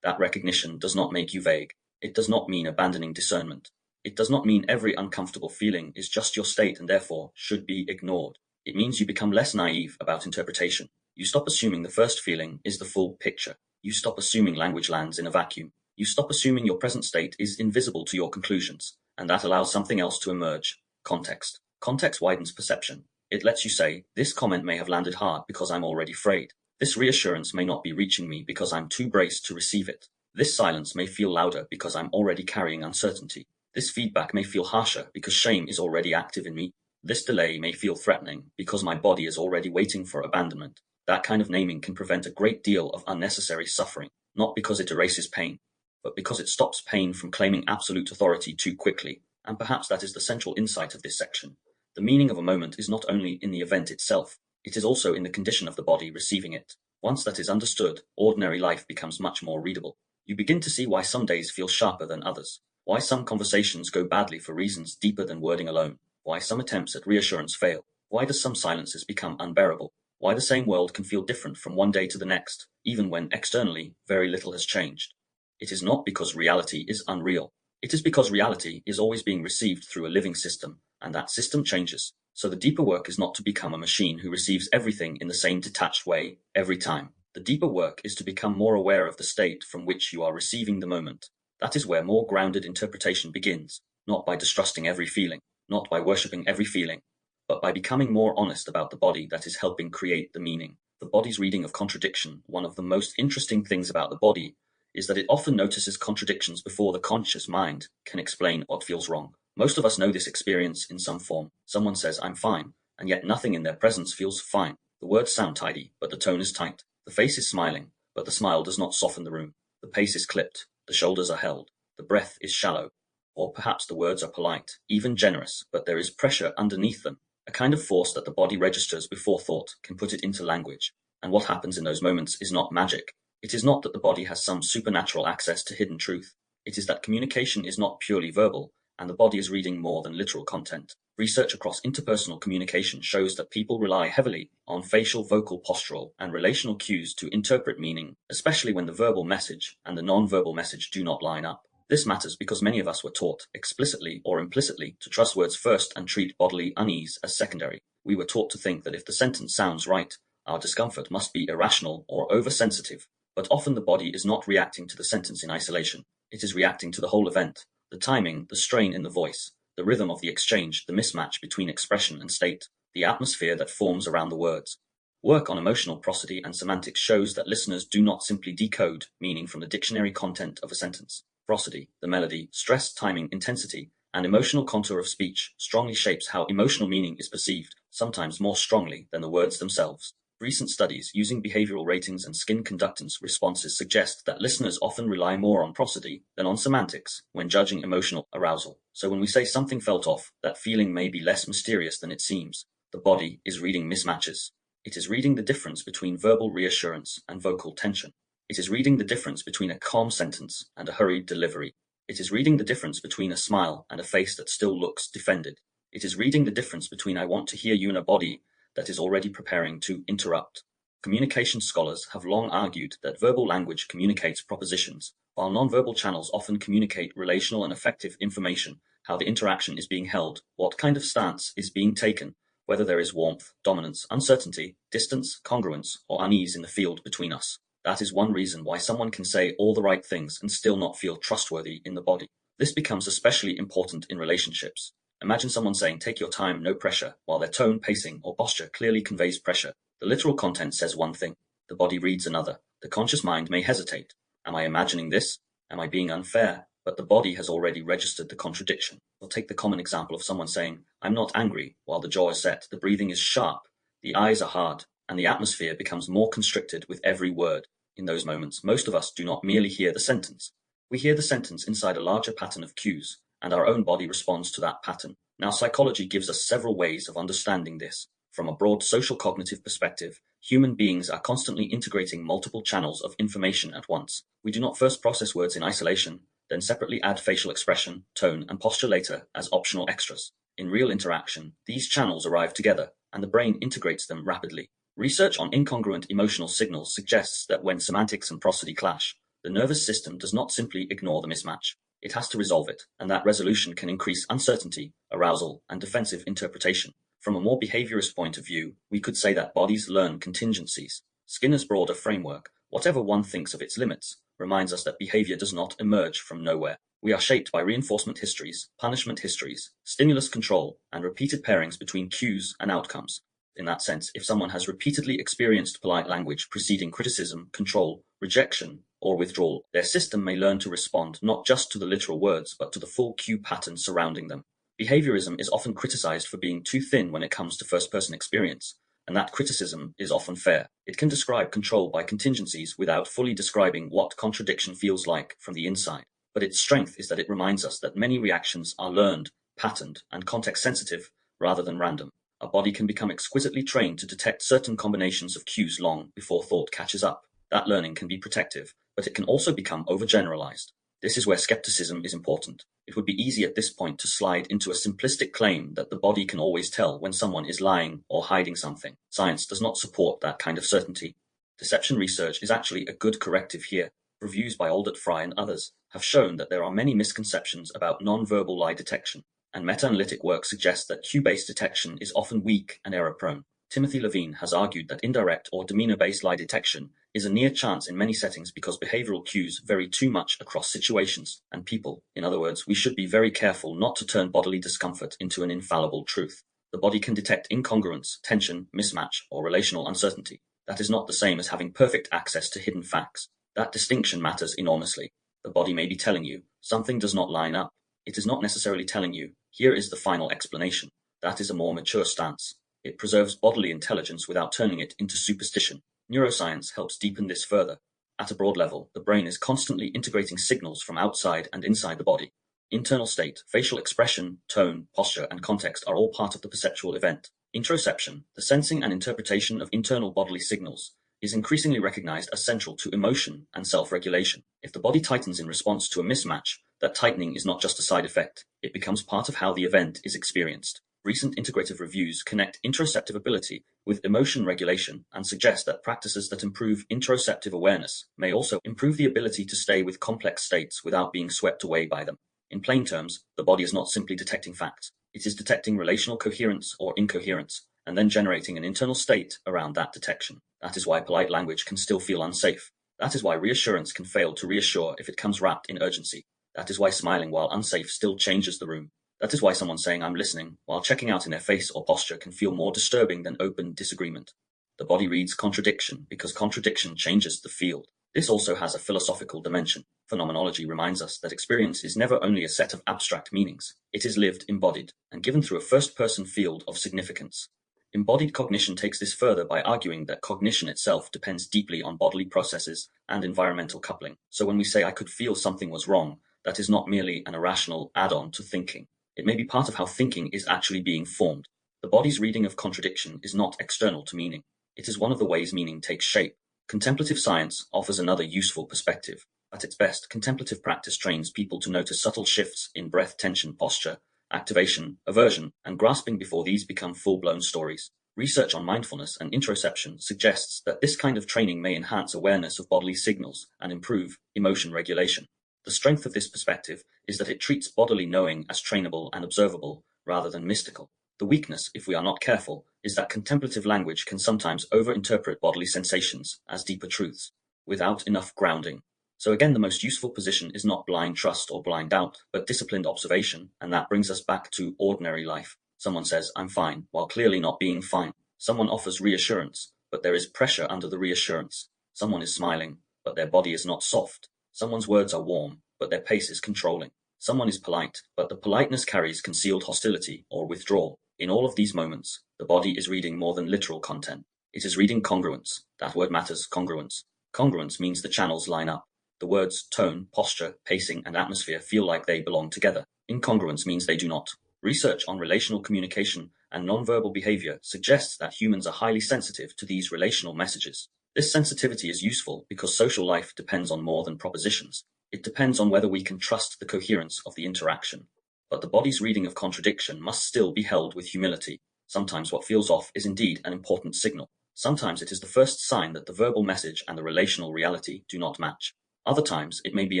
That recognition does not make you vague. It does not mean abandoning discernment. It does not mean every uncomfortable feeling is just your state and therefore should be ignored. It means you become less naive about interpretation. You stop assuming the first feeling is the full picture. You stop assuming language lands in a vacuum. You stop assuming your present state is invisible to your conclusions, and that allows something else to emerge. Context. Context widens perception. It lets you say, this comment may have landed hard because I'm already frayed. This reassurance may not be reaching me because I'm too braced to receive it. This silence may feel louder because I'm already carrying uncertainty. This feedback may feel harsher because shame is already active in me. This delay may feel threatening because my body is already waiting for abandonment. That kind of naming can prevent a great deal of unnecessary suffering, not because it erases pain, but because it stops pain from claiming absolute authority too quickly. And perhaps that is the central insight of this section. The meaning of a moment is not only in the event itself, it is also in the condition of the body receiving it. Once that is understood, ordinary life becomes much more readable. You begin to see why some days feel sharper than others, why some conversations go badly for reasons deeper than wording alone, why some attempts at reassurance fail, why do some silences become unbearable, why the same world can feel different from one day to the next, even when externally very little has changed. It is not because reality is unreal. It is because reality is always being received through a living system, and that system changes. So the deeper work is not to become a machine who receives everything in the same detached way every time. The deeper work is to become more aware of the state from which you are receiving the moment. That is where more grounded interpretation begins, not by distrusting every feeling, not by worshipping every feeling, but by becoming more honest about the body that is helping create the meaning. The body's reading of contradiction. One of the most interesting things about the body is that it often notices contradictions before the conscious mind can explain what feels wrong. Most of us know this experience in some form. Someone says, I'm fine, and yet nothing in their presence feels fine. The words sound tidy, but the tone is tight. The face is smiling, but the smile does not soften the room. The pace is clipped, the shoulders are held, the breath is shallow, or perhaps the words are polite, even generous, but there is pressure underneath them, a kind of force that the body registers before thought can put it into language. And what happens in those moments is not magic. It is not that the body has some supernatural access to hidden truth. It is that communication is not purely verbal, and the body is reading more than literal content. Research across interpersonal communication shows that people rely heavily on facial, vocal, postural, and relational cues to interpret meaning, especially when the verbal message and the non-verbal message do not line up. This matters because many of us were taught, explicitly or implicitly, to trust words first and treat bodily unease as secondary. We were taught to think that if the sentence sounds right, our discomfort must be irrational or oversensitive. But often the body is not reacting to the sentence in isolation. It is reacting to the whole event, the timing, the strain in the voice, the rhythm of the exchange, the mismatch between expression and state, the atmosphere that forms around the words. Work on emotional prosody and semantics shows that listeners do not simply decode meaning from the dictionary content of a sentence. Prosody, the melody, stress, timing, intensity, and emotional contour of speech strongly shapes how emotional meaning is perceived, sometimes more strongly than the words themselves. Recent studies using behavioral ratings and skin conductance responses suggest that listeners often rely more on prosody than on semantics when judging emotional arousal. So when we say something felt off, that feeling may be less mysterious than it seems. The body is reading mismatches. It is reading the difference between verbal reassurance and vocal tension. It is reading the difference between a calm sentence and a hurried delivery. It is reading the difference between a smile and a face that still looks defended. It is reading the difference between I want to hear you and a body that is already preparing to interrupt. Communication scholars have long argued that verbal language communicates propositions, while nonverbal channels often communicate relational and effective information, how the interaction is being held, what kind of stance is being taken, whether there is warmth, dominance, uncertainty, distance, congruence, or unease in the field between us. That is one reason why someone can say all the right things and still not feel trustworthy in the body. This becomes especially important in relationships. Imagine someone saying, "Take your time, no pressure," while their tone, pacing, or posture clearly conveys pressure. The literal content says one thing, the body reads another. The conscious mind may hesitate. Am I imagining this? Am I being unfair? But the body has already registered the contradiction. We'll take the common example of someone saying, "I'm not angry," while the jaw is set, the breathing is sharp, the eyes are hard, and the atmosphere becomes more constricted with every word. In those moments, most of us do not merely hear the sentence. We hear the sentence inside a larger pattern of cues, and our own body responds to that pattern. Now, psychology gives us several ways of understanding this. From a broad social cognitive perspective, human beings are constantly integrating multiple channels of information at once. We do not first process words in isolation, then separately add facial expression, tone, and posture later as optional extras. In real interaction, these channels arrive together, and the brain integrates them rapidly. Research on incongruent emotional signals suggests that when semantics and prosody clash, the nervous system does not simply ignore the mismatch. It has to resolve it, and that resolution can increase uncertainty, arousal, and defensive interpretation. From a more behaviorist point of view, we could say that bodies learn contingencies. Skinner's broader framework, whatever one thinks of its limits, reminds us that behavior does not emerge from nowhere. We are shaped by reinforcement histories, punishment histories, stimulus control, and repeated pairings between cues and outcomes. In that sense, if someone has repeatedly experienced polite language preceding criticism, control, rejection, or withdrawal, their system may learn to respond not just to the literal words, but to the full cue pattern surrounding them. Behaviorism is often criticized for being too thin when it comes to first-person experience, and that criticism is often fair. It can describe control by contingencies without fully describing what contradiction feels like from the inside. But its strength is that it reminds us that many reactions are learned, patterned, and context-sensitive rather than random. A body can become exquisitely trained to detect certain combinations of cues long before thought catches up. That learning can be protective, but it can also become overgeneralized. This is where skepticism is important. It would be easy at this point to slide into a simplistic claim that the body can always tell when someone is lying or hiding something. Science does not support that kind of certainty. Deception research is actually a good corrective here. Reviews by Aldert Fry and others have shown that there are many misconceptions about non-verbal lie detection, and meta-analytic work suggests that cue-based detection is often weak and error-prone. Timothy Levine has argued that indirect or demeanor-based lie detection is a near chance in many settings because behavioral cues vary too much across situations and people. In other words, we should be very careful not to turn bodily discomfort into an infallible truth. The body can detect incongruence, tension, mismatch, or relational uncertainty. That is not the same as having perfect access to hidden facts. That distinction matters enormously. The body may be telling you something does not line up. It is not necessarily telling you, here is the final explanation. That is a more mature stance. It preserves bodily intelligence without turning it into superstition. Neuroscience helps deepen this further. At a broad level, the brain is constantly integrating signals from outside and inside the body. Internal state, facial expression, tone, posture, and context are all part of the perceptual event. Interoception, the sensing and interpretation of internal bodily signals, is increasingly recognized as central to emotion and self-regulation. If the body tightens in response to a mismatch, that tightening is not just a side effect, it becomes part of how the event is experienced. Recent integrative reviews connect interoceptive ability with emotion regulation and suggest that practices that improve interoceptive awareness may also improve the ability to stay with complex states without being swept away by them. In plain terms, the body is not simply detecting facts. It is detecting relational coherence or incoherence, and then generating an internal state around that detection. That is why polite language can still feel unsafe. That is why reassurance can fail to reassure if it comes wrapped in urgency. That is why smiling while unsafe still changes the room. That is why someone saying "I'm listening" while checking out in their face or posture can feel more disturbing than open disagreement. The body reads contradiction because contradiction changes the field. This also has a philosophical dimension. Phenomenology reminds us that experience is never only a set of abstract meanings. It is lived, embodied, and given through a first-person field of significance. Embodied cognition takes this further by arguing that cognition itself depends deeply on bodily processes and environmental coupling. So when we say "I could feel something was wrong," that is not merely an irrational add-on to thinking. It may be part of how thinking is actually being formed. The body's reading of contradiction is not external to meaning. It is one of the ways meaning takes shape. Contemplative science offers another useful perspective. At its best, contemplative practice trains people to notice subtle shifts in breath, tension, posture, activation, aversion, and grasping before these become full-blown stories. Research on mindfulness and interoception suggests that this kind of training may enhance awareness of bodily signals and improve emotion regulation. The strength of this perspective is that it treats bodily knowing as trainable and observable rather than mystical. The weakness, if we are not careful, is that contemplative language can sometimes overinterpret bodily sensations as deeper truths, without enough grounding. So again, the most useful position is not blind trust or blind doubt, but disciplined observation, and that brings us back to ordinary life. Someone says, "I'm fine," while clearly not being fine. Someone offers reassurance, but there is pressure under the reassurance. Someone is smiling, but their body is not soft. Someone's words are warm, but their pace is controlling. Someone is polite, but the politeness carries concealed hostility or withdrawal. In all of these moments, the body is reading more than literal content. It is reading congruence. That word matters, congruence. Congruence means the channels line up. The words tone, posture, pacing, and atmosphere feel like they belong together. Incongruence means they do not. Research on relational communication and nonverbal behavior suggests that humans are highly sensitive to these relational messages. This sensitivity is useful because social life depends on more than propositions. It depends on whether we can trust the coherence of the interaction. But the body's reading of contradiction must still be held with humility. Sometimes what feels off is indeed an important signal. Sometimes it is the first sign that the verbal message and the relational reality do not match. Other times, it may be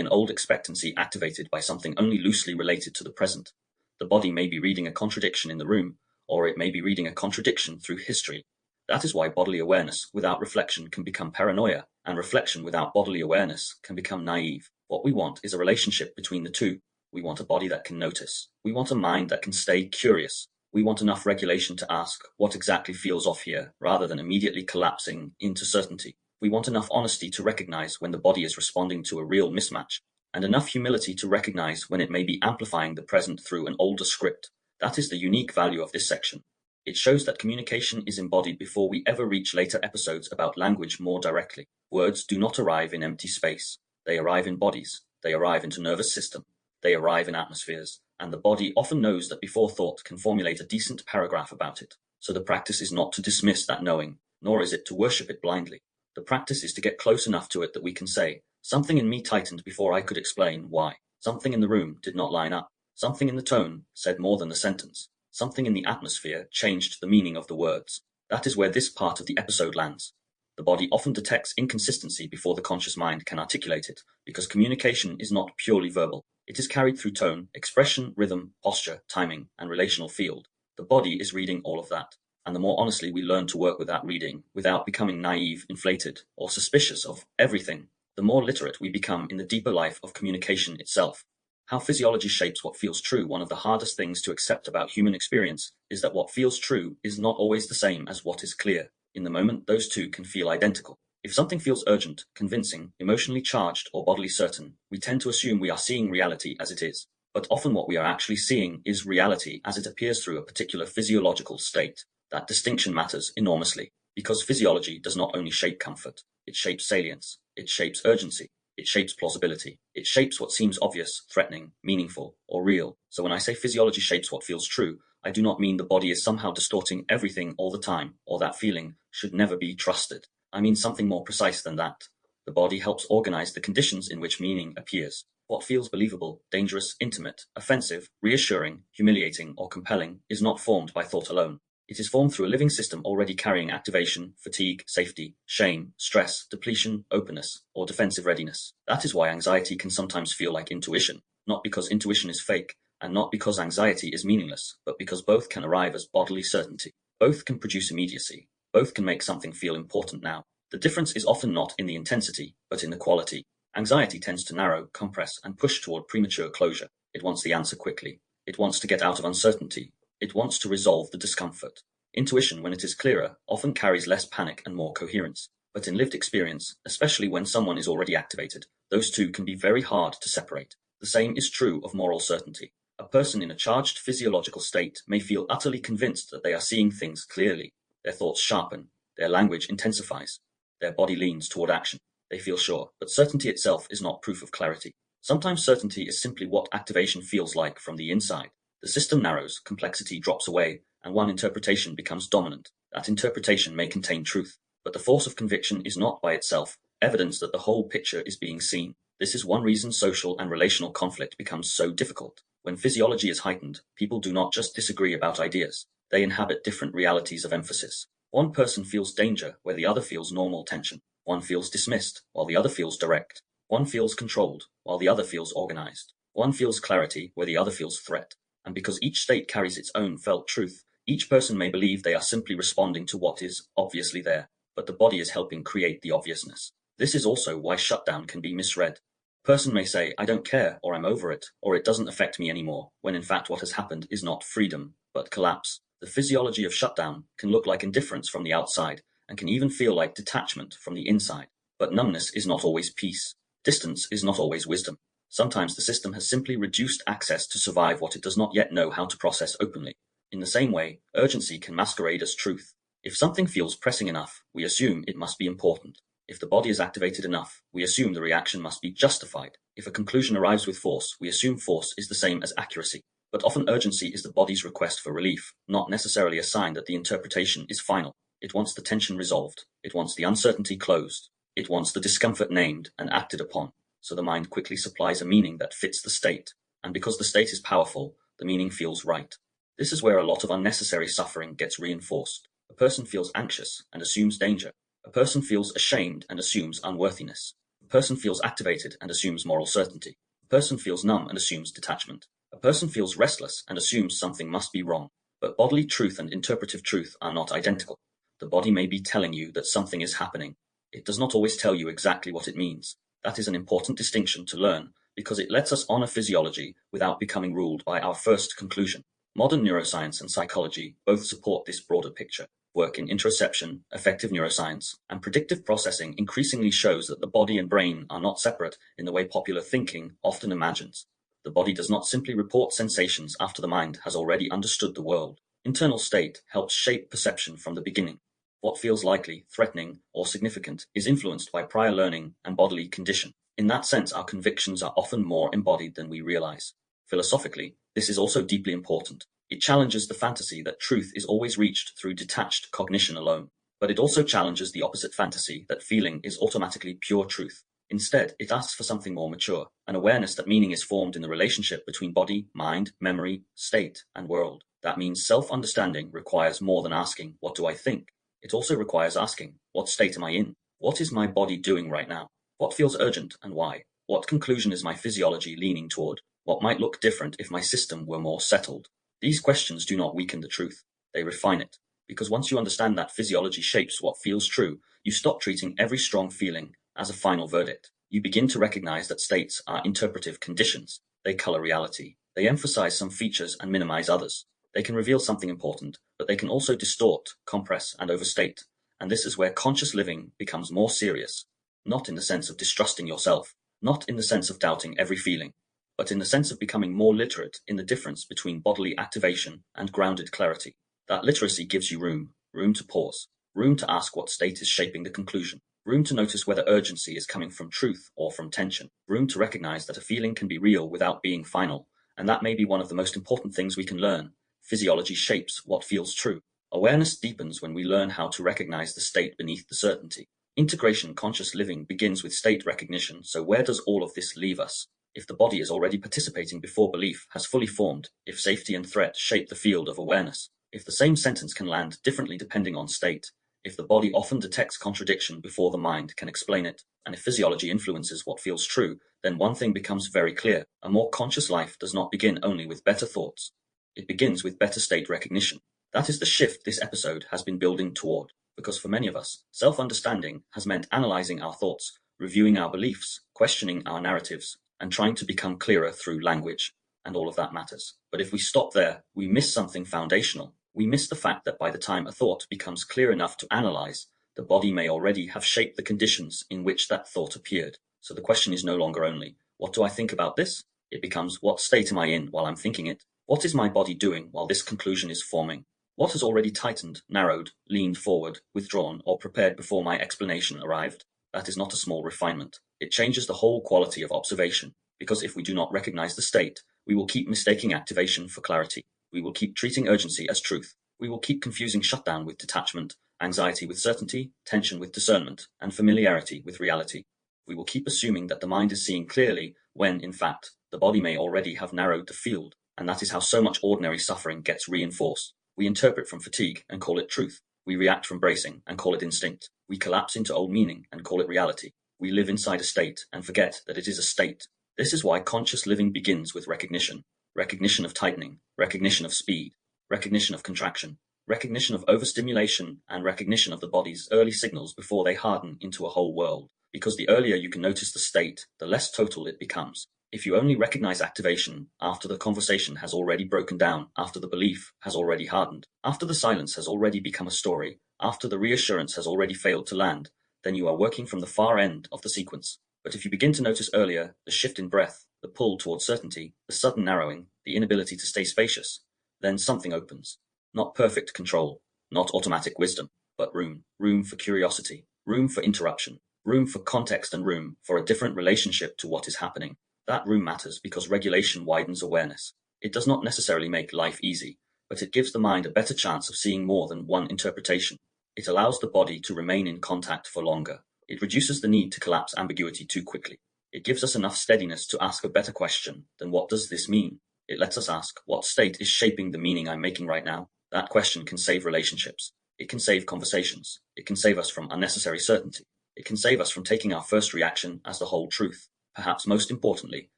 an old expectancy activated by something only loosely related to the present. The body may be reading a contradiction in the room, or it may be reading a contradiction through history. That is why bodily awareness without reflection can become paranoia, and reflection without bodily awareness can become naive. What we want is a relationship between the two. We want a body that can notice. We want a mind that can stay curious. We want enough regulation to ask what exactly feels off here, rather than immediately collapsing into certainty. We want enough honesty to recognize when the body is responding to a real mismatch, and enough humility to recognize when it may be amplifying the present through an older script. That is the unique value of this section. It shows that communication is embodied before we ever reach later episodes about language more directly. Words do not arrive in empty space. They arrive in bodies. They arrive into nervous system. They arrive in atmospheres, and the body often knows that before thought can formulate a decent paragraph about it. So the practice is not to dismiss that knowing, nor is it to worship it blindly. The practice is to get close enough to it that we can say, something in me tightened before I could explain why. Something in the room did not line up. Something in the tone said more than the sentence. Something in the atmosphere changed the meaning of the words. That is where this part of the episode lands. The body often detects inconsistency before the conscious mind can articulate it, because communication is not purely verbal. It is carried through tone, expression, rhythm, posture, timing, and relational field. The body is reading all of that. And the more honestly we learn to work with that reading, without becoming naive, inflated, or suspicious of everything, the more literate we become in the deeper life of communication itself. How physiology shapes what feels true. One of the hardest things to accept about human experience is that what feels true is not always the same as what is clear. In the moment, those two can feel identical. If something feels urgent, convincing, emotionally charged, or bodily certain, we tend to assume we are seeing reality as it is. But often what we are actually seeing is reality as it appears through a particular physiological state. That distinction matters enormously, because physiology does not only shape comfort, it shapes salience, it shapes urgency, it shapes plausibility, it shapes what seems obvious, threatening, meaningful, or real. So when I say physiology shapes what feels true, I do not mean the body is somehow distorting everything all the time, or that feeling should never be trusted. I mean something more precise than that. The body helps organize the conditions in which meaning appears. What feels believable, dangerous, intimate, offensive, reassuring, humiliating, or compelling is not formed by thought alone. It is formed through a living system already carrying activation, fatigue, safety, shame, stress, depletion, openness, or defensive readiness. That is why anxiety can sometimes feel like intuition, not because intuition is fake, and not because anxiety is meaningless, but because both can arrive as bodily certainty. Both can produce immediacy. Both can make something feel important now. The difference is often not in the intensity, but in the quality. Anxiety tends to narrow, compress, and push toward premature closure. It wants the answer quickly. It wants to get out of uncertainty. It wants to resolve the discomfort. Intuition, when it is clearer, often carries less panic and more coherence. But in lived experience, especially when someone is already activated, those two can be very hard to separate. The same is true of moral certainty. A person in a charged physiological state may feel utterly convinced that they are seeing things clearly. Their thoughts sharpen. Their language intensifies. Their body leans toward action. They feel sure, but certainty itself is not proof of clarity. Sometimes certainty is simply what activation feels like from the inside. The system narrows, complexity drops away, and one interpretation becomes dominant. That interpretation may contain truth, but the force of conviction is not by itself evidence that the whole picture is being seen. This is one reason social and relational conflict becomes so difficult. When physiology is heightened, people do not just disagree about ideas. They inhabit different realities of emphasis. One person feels danger where the other feels normal tension. One feels dismissed while the other feels direct. One feels controlled while the other feels organized. One feels clarity where the other feels threat. And because each state carries its own felt truth, each person may believe they are simply responding to what is obviously there, but the body is helping create the obviousness. This is also why shutdown can be misread. Person may say, I don't care, or I'm over it, or it doesn't affect me anymore, when in fact what has happened is not freedom, but collapse. The physiology of shutdown can look like indifference from the outside, and can even feel like detachment from the inside. But numbness is not always peace. Distance is not always wisdom. Sometimes the system has simply reduced access to survive what it does not yet know how to process openly. In the same way, urgency can masquerade as truth. If something feels pressing enough, we assume it must be important. If the body is activated enough, we assume the reaction must be justified. If a conclusion arrives with force, we assume force is the same as accuracy. But often urgency is the body's request for relief, not necessarily a sign that the interpretation is final. It wants the tension resolved. It wants the uncertainty closed. It wants the discomfort named and acted upon. So the mind quickly supplies a meaning that fits the state. And because the state is powerful, the meaning feels right. This is where a lot of unnecessary suffering gets reinforced. A person feels anxious and assumes danger. A person feels ashamed and assumes unworthiness. A person feels activated and assumes moral certainty. A person feels numb and assumes detachment. A person feels restless and assumes something must be wrong. But bodily truth and interpretive truth are not identical. The body may be telling you that something is happening. It does not always tell you exactly what it means. That is an important distinction to learn because it lets us honor physiology without becoming ruled by our first conclusion. Modern neuroscience and psychology both support this broader picture. Work in interoception, affective neuroscience, and predictive processing increasingly shows that the body and brain are not separate in the way popular thinking often imagines. The body does not simply report sensations after the mind has already understood the world. Internal state helps shape perception from the beginning. What feels likely, threatening, or significant is influenced by prior learning and bodily condition. In that sense, our convictions are often more embodied than we realize. Philosophically, this is also deeply important. It challenges the fantasy that truth is always reached through detached cognition alone. But it also challenges the opposite fantasy that feeling is automatically pure truth. Instead, it asks for something more mature, an awareness that meaning is formed in the relationship between body, mind, memory, state, and world. That means self-understanding requires more than asking, what do I think? It also requires asking, what state am I in? What is my body doing right now? What feels urgent and why? What conclusion is my physiology leaning toward? What might look different if my system were more settled? These questions do not weaken the truth, they refine it. Because once you understand that physiology shapes what feels true, you stop treating every strong feeling as a final verdict. You begin to recognize that states are interpretive conditions. They color reality. They emphasize some features and minimize others. They can reveal something important, but they can also distort, compress, and overstate. And this is where conscious living becomes more serious. Not in the sense of distrusting yourself, not in the sense of doubting every feeling, but in the sense of becoming more literate in the difference between bodily activation and grounded clarity. That literacy gives you room to pause, room to ask what state is shaping the conclusion, room to notice whether urgency is coming from truth or from tension, room to recognize that a feeling can be real without being final, and that may be one of the most important things we can learn. Physiology shapes what feels true. Awareness deepens when we learn how to recognize the state beneath the certainty. Integration conscious living begins with state recognition, so where does all of this leave us? If the body is already participating before belief has fully formed, if safety and threat shape the field of awareness, if the same sentence can land differently depending on state, if the body often detects contradiction before the mind can explain it, and if physiology influences what feels true, then one thing becomes very clear. A more conscious life does not begin only with better thoughts. It begins with better state recognition. That is the shift this episode has been building toward, because for many of us, self-understanding has meant analyzing our thoughts, reviewing our beliefs, questioning our narratives, and trying to become clearer through language, and all of that matters. But if we stop there, we miss something foundational. We miss the fact that by the time a thought becomes clear enough to analyze, the body may already have shaped the conditions in which that thought appeared. So the question is no longer only, what do I think about this? It becomes, what state am I in while I'm thinking it? What is my body doing while this conclusion is forming? What has already tightened, narrowed, leaned forward, withdrawn, or prepared before my explanation arrived? That is not a small refinement. It changes the whole quality of observation, because if we do not recognize the state, we will keep mistaking activation for clarity. We will keep treating urgency as truth. We will keep confusing shutdown with detachment, anxiety with certainty, tension with discernment, and familiarity with reality. We will keep assuming that the mind is seeing clearly when, in fact, the body may already have narrowed the field, and that is how so much ordinary suffering gets reinforced. We interpret from fatigue and call it truth. We react from bracing and call it instinct. We collapse into old meaning and call it reality. We live inside a state and forget that it is a state. This is why conscious living begins with recognition. Recognition of tightening, recognition of speed, recognition of contraction, recognition of overstimulation, and recognition of the body's early signals before they harden into a whole world. because the earlier you can notice the state, the less total it becomes. If you only recognize activation after the conversation has already broken down, after the belief has already hardened, after the silence has already become a story, after the reassurance has already failed to land, then you are working from the far end of the sequence. But if you begin to notice earlier the shift in breath, the pull towards certainty, the sudden narrowing, the inability to stay spacious, then something opens. Not perfect control, not automatic wisdom, but room for curiosity, room for interruption, room for context, and room for a different relationship to what is happening. That room matters because regulation widens awareness. It does not necessarily make life easy, but it gives the mind a better chance of seeing more than one interpretation. It allows the body to remain in contact for longer. It reduces the need to collapse ambiguity too quickly. It gives us enough steadiness to ask a better question than what does this mean? It lets us ask, what state is shaping the meaning I'm making right now? That question can save relationships. It can save conversations. It can save us from unnecessary certainty. It can save us from taking our first reaction as the whole truth. Perhaps most importantly,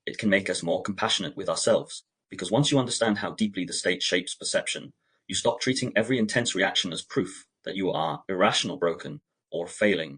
it can make us more compassionate with ourselves, because once you understand how deeply the state shapes perception, you stop treating every intense reaction as proof that you are irrational, broken, or failing.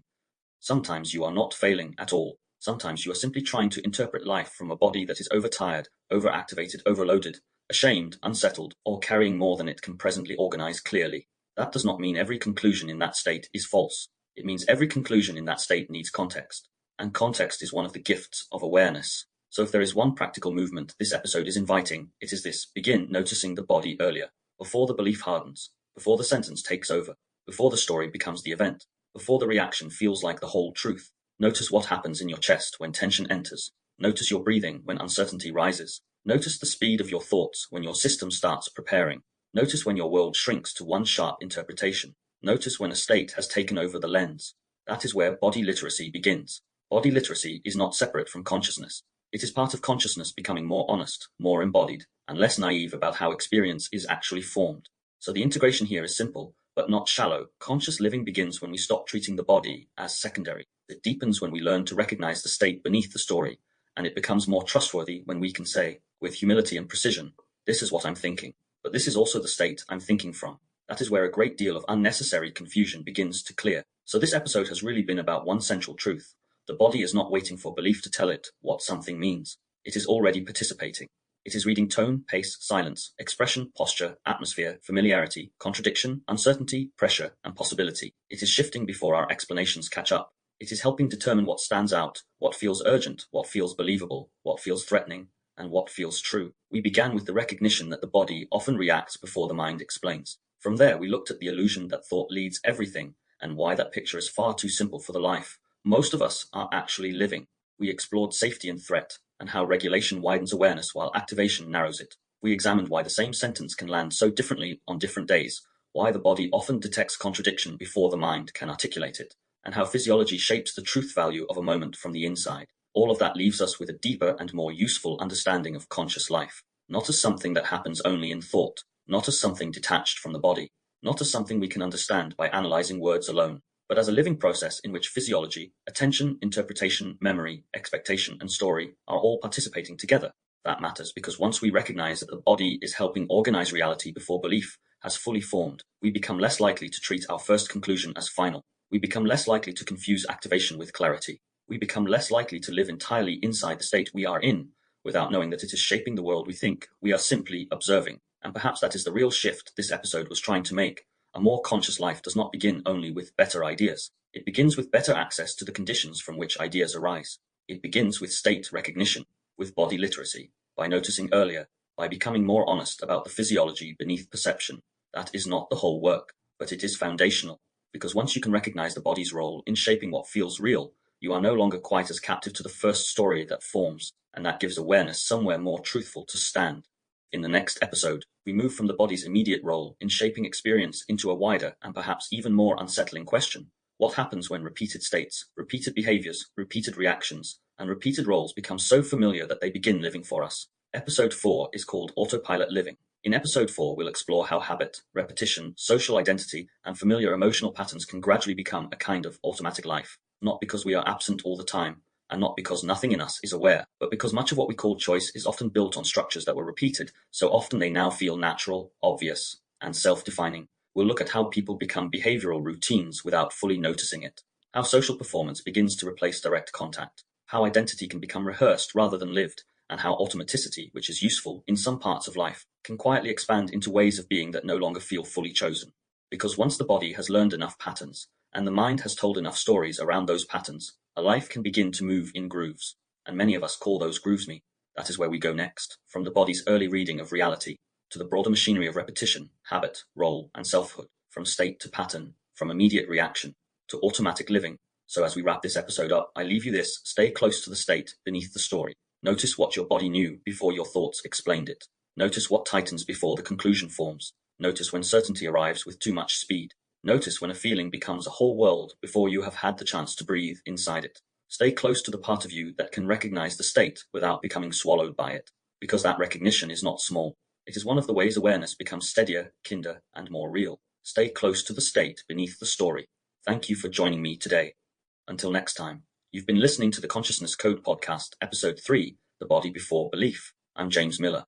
Sometimes you are not failing at all. Sometimes you are simply trying to interpret life from a body that is overtired, overactivated, overloaded, ashamed, unsettled, or carrying more than it can presently organize clearly. That does not mean every conclusion in that state is false. It means every conclusion in that state needs context. And context is one of the gifts of awareness. So if there is one practical movement this episode is inviting, it is this: begin noticing the body earlier, before the belief hardens, before the sentence takes over, before the story becomes the event, before the reaction feels like the whole truth. Notice what happens in your chest when tension enters. Notice your breathing when uncertainty rises. Notice the speed of your thoughts when your system starts preparing. Notice when your world shrinks to one sharp interpretation. Notice when a state has taken over the lens. That is where body literacy begins. Body literacy is not separate from consciousness. It is part of consciousness becoming more honest, more embodied, and less naive about how experience is actually formed. So the integration here is simple, but not shallow. Conscious living begins when we stop treating the body as secondary. It deepens when we learn to recognize the state beneath the story, and it becomes more trustworthy when we can say, with humility and precision, this is what I'm thinking, but this is also the state I'm thinking from. That is where a great deal of unnecessary confusion begins to clear. So this episode has really been about one central truth. The body is not waiting for belief to tell it what something means. It is already participating. It is reading tone, pace, silence, expression, posture, atmosphere, familiarity, contradiction, uncertainty, pressure, and possibility. It is shifting before our explanations catch up. It is helping determine what stands out, what feels urgent, what feels believable, what feels threatening, and what feels true. We began with the recognition that the body often reacts before the mind explains. From there, we looked at the illusion that thought leads everything, and why that picture is far too simple for the life most of us are actually living. We explored safety and threat, and how regulation widens awareness while activation narrows it. We examined why the same sentence can land so differently on different days, why the body often detects contradiction before the mind can articulate it, and how physiology shapes the truth value of a moment from the inside. All of that leaves us with a deeper and more useful understanding of conscious life, not as something that happens only in thought, not as something detached from the body, not as something we can understand by analyzing words alone, but as a living process in which physiology, attention, interpretation, memory, expectation, and story are all participating together. That matters because once we recognize that the body is helping organize reality before belief has fully formed, we become less likely to treat our first conclusion as final. We become less likely to confuse activation with clarity. We become less likely to live entirely inside the state we are in, without knowing that it is shaping the world we think. We are simply observing. And perhaps that is the real shift this episode was trying to make. A more conscious life does not begin only with better ideas. It begins with better access to the conditions from which ideas arise. It begins with state recognition, with body literacy, by noticing earlier, by becoming more honest about the physiology beneath perception. That is not the whole work, but it is foundational, because once you can recognize the body's role in shaping what feels real, you are no longer quite as captive to the first story that forms, and that gives awareness somewhere more truthful to stand. In the next episode, we move from the body's immediate role in shaping experience into a wider and perhaps even more unsettling question. What happens when repeated states, repeated behaviors, repeated reactions, and repeated roles become so familiar that they begin living for us? Episode 4 is called Autopilot Living. In episode 4, we'll explore how habit, repetition, social identity, and familiar emotional patterns can gradually become a kind of automatic life, not because we are absent all the time, and not because nothing in us is aware, but because much of what we call choice is often built on structures that were repeated, so often they now feel natural, obvious, and self-defining. We'll look at how people become behavioral routines without fully noticing it. how social performance begins to replace direct contact, how identity can become rehearsed rather than lived, and how automaticity, which is useful in some parts of life, can quietly expand into ways of being that no longer feel fully chosen. Because once the body has learned enough patterns, and the mind has told enough stories around those patterns, a life can begin to move in grooves. And many of us call those grooves me. That is where we go next, from the body's early reading of reality, to the broader machinery of repetition, habit, role, and selfhood, from state to pattern, from immediate reaction to automatic living. So as we wrap this episode up, I leave you this: stay close to the state beneath the story. Notice what your body knew before your thoughts explained it. Notice what tightens before the conclusion forms. Notice when certainty arrives with too much speed. Notice when a feeling becomes a whole world before you have had the chance to breathe inside it. Stay close to the part of you that can recognize the state without becoming swallowed by it, because that recognition is not small. It is one of the ways awareness becomes steadier, kinder, and more real. Stay close to the state beneath the story. Thank you for joining me today. Until next time, you've been listening to the Consciousness Code Podcast, Episode 3, The Body Before Belief. I'm James Miller.